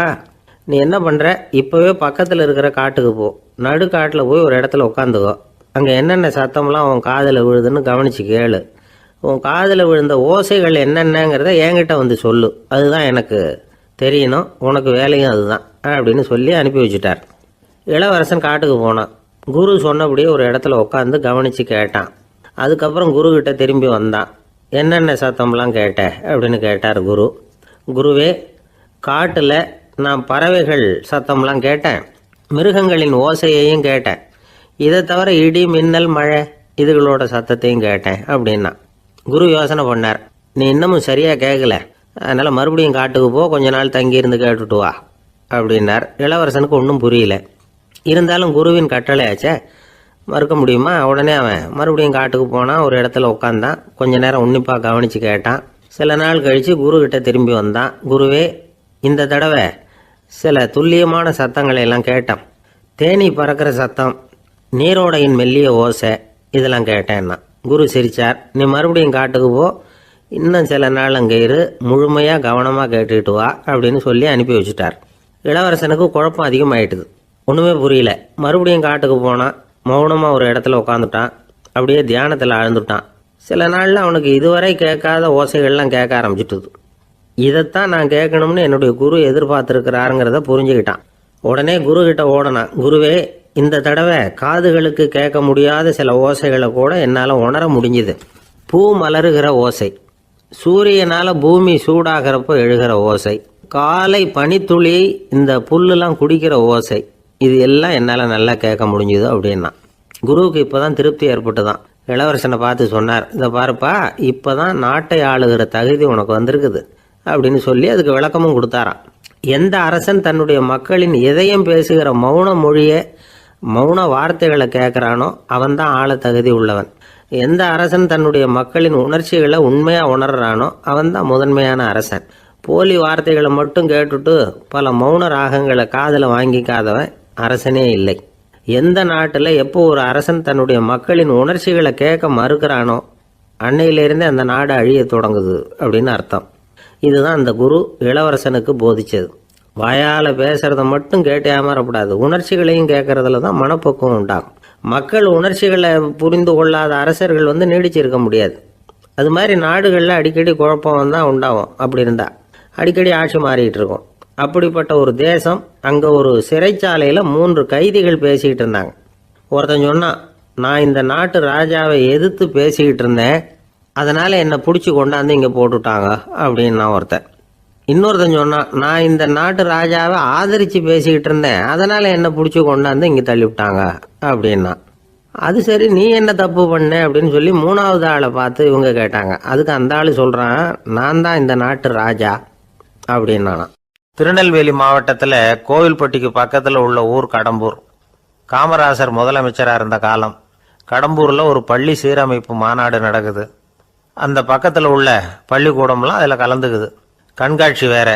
நீ என்ன பண்ணுற, இப்போவே பக்கத்தில் இருக்கிற காட்டுக்கு போ, நடு காட்டில் போய் ஒரு இடத்துல உட்காந்துக்கோ. அங்கே என்னென்ன சத்தம்லாம் உன் காதில் விழுதுன்னு கவனித்து கேளு. உன் காதில் விழுந்த ஓசைகள் என்னென்னங்கிறத என்கிட்ட சொல்லு, அதுதான் எனக்கு தெரியணும், உனக்கு வேலையும் அதுதான் அப்படின்னு சொல்லி அனுப்பி வச்சுட்டார். இளவரசன் காட்டுக்கு போனான். குரு சொன்னபடியே ஒரு இடத்துல உட்காந்து கவனித்து கேட்டான். அதுக்கப்புறம் குருக்கிட்ட திரும்பி வந்தான். என்னென்ன சத்தம்லாம் கேட்ட அப்படின்னு கேட்டார் குரு. குருவே, காட்டில் நான் பறவைகள் சத்தம்லாம் கேட்டேன், மிருகங்களின் ஓசையையும் கேட்டேன், இதை தவிர இடி, மின்னல், மழை இதுகளோட சத்தத்தையும் கேட்டேன் அப்படின்னா. குரு யோசனை பண்ணார், நீ இன்னமும் சரியாக கேட்கல, அதனால் மறுபடியும் காட்டுக்கு போ, கொஞ்ச நாள் தங்கியிருந்து கேட்டுட்டு வா அப்படின்னார். இளவரசனுக்கு ஒன்றும் புரியல. இருந்தாலும் குருவின் கட்டளையாச்சே, மறுக்க முடியுமா? உடனே அவன் மறுபடியும் காட்டுக்கு போனான். ஒரு இடத்துல உட்காந்தான். கொஞ்ச நேரம் உன்னிப்பாக கவனித்து கேட்டான். சில நாள் கழித்து குருக்கிட்ட திரும்பி வந்தான். குருவே, இந்த தடவை சில துல்லியமான சத்தங்களை எல்லாம் கேட்டான். தேனி பறக்கிற சத்தம், நீரோடையின் மெல்லிய ஓசை, இதெல்லாம் கேட்டேன்னா. குரு சிரித்தார். நீ மறுபடியும் காட்டுக்கு போ, இன்னும் சில நாள் அங்கே இரு, முழுமையாக கவனமாக கேட்டுக்கிட்டு வா அப்படின்னு சொல்லி அனுப்பி வச்சுட்டார். இளவரசனுக்கு குழப்பம் அதிகமாயிட்டுது. ஒன்றுமே புரியல. மறுபடியும் காட்டுக்கு போனான். மௌனமாக ஒரு இடத்துல உட்காந்துட்டான். அப்படியே தியானத்தில் ஆழ்ந்துட்டான். சில நாளில் அவனுக்கு இதுவரை கேட்காத ஓசைகள்லாம் கேட்க ஆரம்பிச்சிட்டுது. இதைத்தான் நான் கேட்கணும்னு என்னுடைய குரு எதிர்பார்த்துருக்கிறாருங்கிறத புரிஞ்சுக்கிட்டான். உடனே குரு கிட்ட ஓடனான். குருவே, இந்த தடவை காதுகளுக்கு கேட்க முடியாத சில ஓசைகளை கூட என்னால் உணர முடிஞ்சுது. பூ மலருகிற ஓசை, சூரியனால் பூமி சூடாகிறப்போ எழுகிற ஓசை, காலை பனித்துளி இந்த புல்லுலாம் குடிக்கிற ஓசை, இது எல்லாம் என்னால் நல்லா கேட்க முடிஞ்சுது அப்படின்னா. குருவுக்கு இப்போ தான் திருப்தி ஏற்பட்டு தான். இளவரசனை பார்த்து சொன்னார், இதை பாருப்பா, இப்போ தான் நாட்டை ஆளுகிற தகுதி உனக்கு வந்திருக்குது அப்படின்னு சொல்லி அதுக்கு விளக்கமும் கொடுத்தாராம். எந்த அரசன் தன்னுடைய மக்களின் இதயம் பேசுகிற மௌன மொழியை, மௌன வார்த்தைகளை கேட்குறானோ அவன்தான் ஆள தகுதி உள்ளவன். எந்த அரசன் தன்னுடைய மக்களின் உணர்ச்சிகளை உண்மையாக உணர்றானோ அவன்தான் முதன்மையான அரசன். போலி வார்த்தைகளை மட்டும் கேட்டுட்டு பல மௌன ராகங்களை காதில் வாங்கிக்காதவன் அரசனே இல்லை. எந்த நாட்டில் எப்போ ஒரு அரசன் தன்னுடைய மக்களின் உணர்ச்சிகளை கேட்க மறுக்கிறானோ அன்னையிலிருந்தே அந்த நாடு அழிய தொடங்குது அப்படின்னு அர்த்தம். இதுதான் அந்த குரு இளவரசனுக்கு போதிச்சது. வாயால் பேசுறத மட்டும் கேட்டு ஏமாறக்கூடாது, உணர்ச்சிகளையும் கேட்கறதுல தான் மனப்பக்குவம் உண்டாகும். மக்கள் உணர்ச்சிகளை புரிந்து கொள்ளாத அரசர்கள் நீடிச்சிருக்க முடியாது. அது மாதிரி நாடுகளில் அடிக்கடி குழப்பம் தான் உண்டாகும். அப்படி இருந்தால் அடிக்கடி ஆட்சி மாறிட்டு இருக்கும். அப்படிப்பட்ட ஒரு தேசம், அங்கே ஒரு சிறைச்சாலையில் 3 கைதிகள் பேசிக்கிட்டு இருந்தாங்க. ஒருத்தன் சொன்னான், நான் இந்த நாட்டு ராஜாவை எதிர்த்து பேசிக்கிட்டு இருந்தேன், அதனால் என்னை பிடிச்சி கொண்டாந்து இங்கே போட்டுட்டாங்க அப்படின்னு நான் ஒருத்தன். இன்னொருத்தன் சொன்னான், நான் இந்த நாட்டு ராஜாவை ஆதரித்து பேசிக்கிட்டு இருந்தேன், அதனால் என்னை பிடிச்சி கொண்டாந்து இங்கே தள்ளிவிட்டாங்க அப்படின்னா. அது சரி, நீ என்ன தப்பு பண்ண அப்படின்னு சொல்லி 3வது ஆளை பார்த்து இவங்க கேட்டாங்க. அதுக்கு அந்த ஆள் சொல்கிறான், நான் தான் இந்த நாட்டு ராஜா அப்படின்னானா. திருநெல்வேலி மாவட்டத்தில் கோவில்பட்டிக்கு பக்கத்தில் உள்ள ஊர் கடம்பூர். காமராசர் முதலமைச்சராக இருந்த காலம். கடம்பூரில் ஒரு பள்ளி சீரமைப்பு மாநாடு நடக்குது. அந்த பக்கத்தில் உள்ள பள்ளிக்கூடம்லாம் அதில் கலந்துக்குது. கண்காட்சி வேற,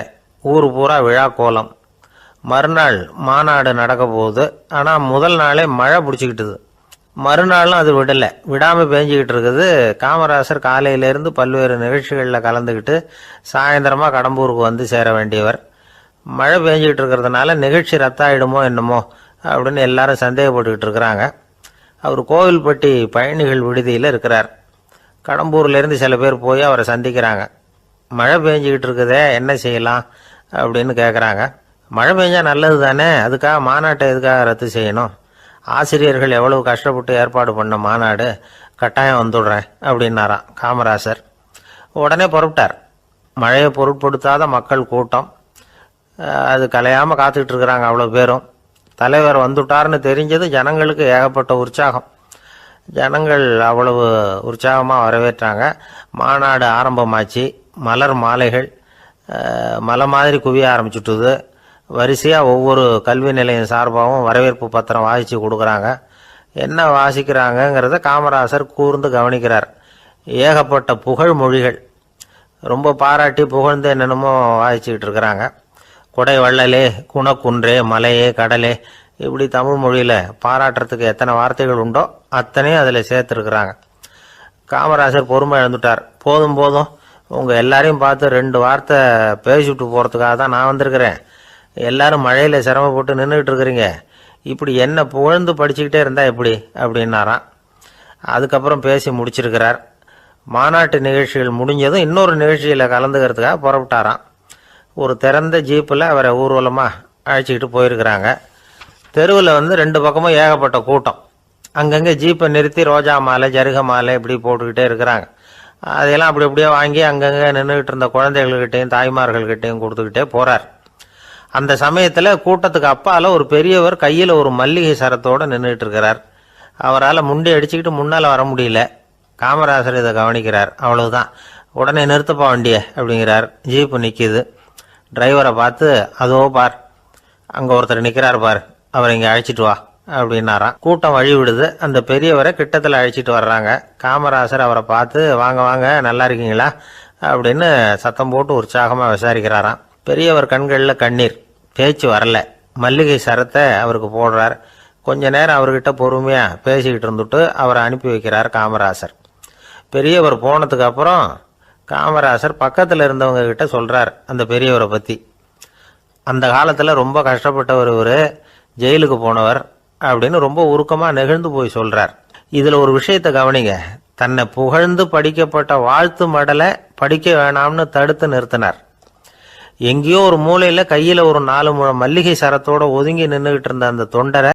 ஊர் பூரா விழா கோலம். மறுநாள் மாநாடு நடக்க போகுது. ஆனால் முதல் நாளே மழை பிடிச்சிக்கிட்டுது. மறுநாளும் அது விடாமல் பேஞ்சிக்கிட்டு இருக்குது. காமராசர் காலையிலேருந்து பல்வேறு நிகழ்ச்சிகளில் கலந்துக்கிட்டு சாயந்தரமாக கடம்பூருக்கு வந்து சேர வேண்டியவர். மழை பேஞ்சிக்கிட்டு இருக்கிறதுனால நிகழ்ச்சி ரத்தாயிடுமோ என்னமோ அப்படின்னு எல்லாரும் சந்தேகப்பட்டுக்கிட்டு இருக்கிறாங்க. அவர் கோவில்பட்டி பயணிகள் விடுதியில் இருக்கிறார். கடம்பூர்லேருந்து சில பேர் போய் அவரை சந்திக்கிறாங்க. மழை பெஞ்சிக்கிட்டு இருக்குதே, என்ன செய்யலாம் அப்படின்னு கேட்குறாங்க. மழை பெஞ்சால் நல்லது தானே, அதுக்காக மாநாட்டை எதுக்காக ரத்து செய்யணும்? ஆசிரியர்கள் எவ்வளவு கஷ்டப்பட்டு ஏற்பாடு பண்ண மாநாடு, கட்டாயம் வந்துடுறேன் அப்படின்னாராம் காமராசர். உடனே புறப்பட்டார். மழையை பொருட்படுத்தாத மக்கள் கூட்டம். அது கலையாமல் காத்துக்கிட்டு இருக்கிறாங்க அவ்வளோ பேரும். தலைவர் வந்துட்டார்னு தெரிஞ்சது ஜனங்களுக்கு ஏகப்பட்ட உற்சாகம். ஜனங்கள் அவ்வளவு உற்சாகமாக வரவேற்றாங்க. மாநாடு ஆரம்பமாச்சு. மலர் மாலைகள் மலை மாதிரி குவிய ஆரம்பிச்சுட்டுது. வரிசையாக ஒவ்வொரு கல்வி நிலையம் சார்பாகவும் வரவேற்பு பத்திரம் வாசித்து கொடுக்குறாங்க. என்ன வாசிக்கிறாங்கங்கிறத காமராசர் கூர்ந்து கவனிக்கிறார். ஏகப்பட்ட புகழ் மொழிகள், ரொம்ப பாராட்டி புகழ்ந்து என்னென்னமோ வாசிச்சுக்கிட்டு இருக்கிறாங்க. கொடை வள்ளலே, குணக்குன்றே, மலையே, கடலே, இப்படி தமிழ் மொழியில் பாராட்டுறதுக்கு எத்தனை வார்த்தைகள் உண்டோ அத்தனையும் அதில் சேர்த்துருக்குறாங்க. காமராசர் பொறுமை இழந்துட்டார். போதும் போதும், உங்கள் எல்லாரையும் பார்த்து 2 வார்த்தை பேசிவிட்டு போகிறதுக்காக தான் நான் வந்திருக்கிறேன். எல்லாரும் மழையில் சிரமப்பட்டு நின்றுக்கிட்டு இருக்கிறீங்க, இப்படி என்ன புகழ்ந்து படிச்சுக்கிட்டே இருந்தால் எப்படி அப்படின்னாராம். அதுக்கப்புறம் பேசி முடிச்சிருக்கிறார். மாநாட்டு நிகழ்ச்சிகள் முடிஞ்சதும் இன்னொரு நிகழ்ச்சியில் கலந்துக்கிறதுக்காக புறப்பட்டாராம். ஒரு திறந்த ஜீப்பில் அவரை ஊர்வலமாக அழைச்சிக்கிட்டு போயிருக்கிறாங்க. தெருவில் 2 பக்கமும் ஏகப்பட்ட கூட்டம். அங்கங்கே ஜீப்பை நிறுத்தி ரோஜா மாலை, ஜருக மாலை இப்படி போட்டுக்கிட்டே இருக்கிறாங்க. அதையெல்லாம் அப்படி அப்படியே வாங்கி அங்கங்கே நின்றுக்கிட்டு இருந்த குழந்தைகள்கிட்டையும் தாய்மார்கள்கிட்டையும் கொடுத்துக்கிட்டே போகிறார். அந்த சமயத்தில் கூட்டத்துக்கு அப்பால் ஒரு பெரியவர் கையில் ஒரு மல்லிகை சரத்தோடு நின்றுட்டு இருக்கிறார். அவரால் முண்டி அடிச்சுக்கிட்டு முன்னால் வர முடியல. காமராசர் இதை கவனிக்கிறார். அவ்வளவுதான், உடனே நிறுத்தப்பா வண்டிய அப்படிங்கிறார். ஜீப்பு நிற்கிது. டிரைவரை பார்த்து, அதோ பார், அங்கே ஒருத்தர் நிற்கிறார் பார், அவரை இங்கே அழைச்சிட்டு வா அப்படின்னாராம். கூட்டம் வழி விடுது. அந்த பெரியவரை கிட்டத்தில் அழைச்சிட்டு வர்றாங்க. காமராசர் அவரை பார்த்து, வாங்க வாங்க, நல்லா இருக்கீங்களா அப்படின்னு சத்தம் போட்டு உற்சாகமாக விசாரிக்கிறாராம். பெரியவர் கண்களில் கண்ணீர், பேச்சு வரல. மல்லிகை சரத்தை அவருக்கு போடுறார். கொஞ்ச நேரம் அவர்கிட்ட பொறுமையாக பேசிக்கிட்டு இருந்துட்டு அவரை அனுப்பி வைக்கிறார் காமராசர். பெரியவர் போனதுக்கு அப்புறம் காமராசர் பக்கத்தில் இருந்தவங்க கிட்ட சொல்கிறார் அந்த பெரியவரை பற்றி. அந்த காலத்தில் ரொம்ப கஷ்டப்பட்டவர் இவர், ஜெயிலுக்கு போனவர் அப்படின்னு ரொம்ப உருக்கமாக நெகிழ்ந்து போய் சொல்கிறார். இதில் ஒரு விஷயத்தை கவனிங்க. தன்னை புகழ்ந்து படிக்கப்பட்ட வாழ்த்து மடலை படிக்க வேணாம்னு தடுத்து நிறுத்தினார். எங்கேயோ ஒரு மூலையில் கையில் ஒரு 4 முழம் மல்லிகை சரத்தோடு ஒதுங்கி நின்றுக்கிட்டு இருந்த அந்த தொண்டரை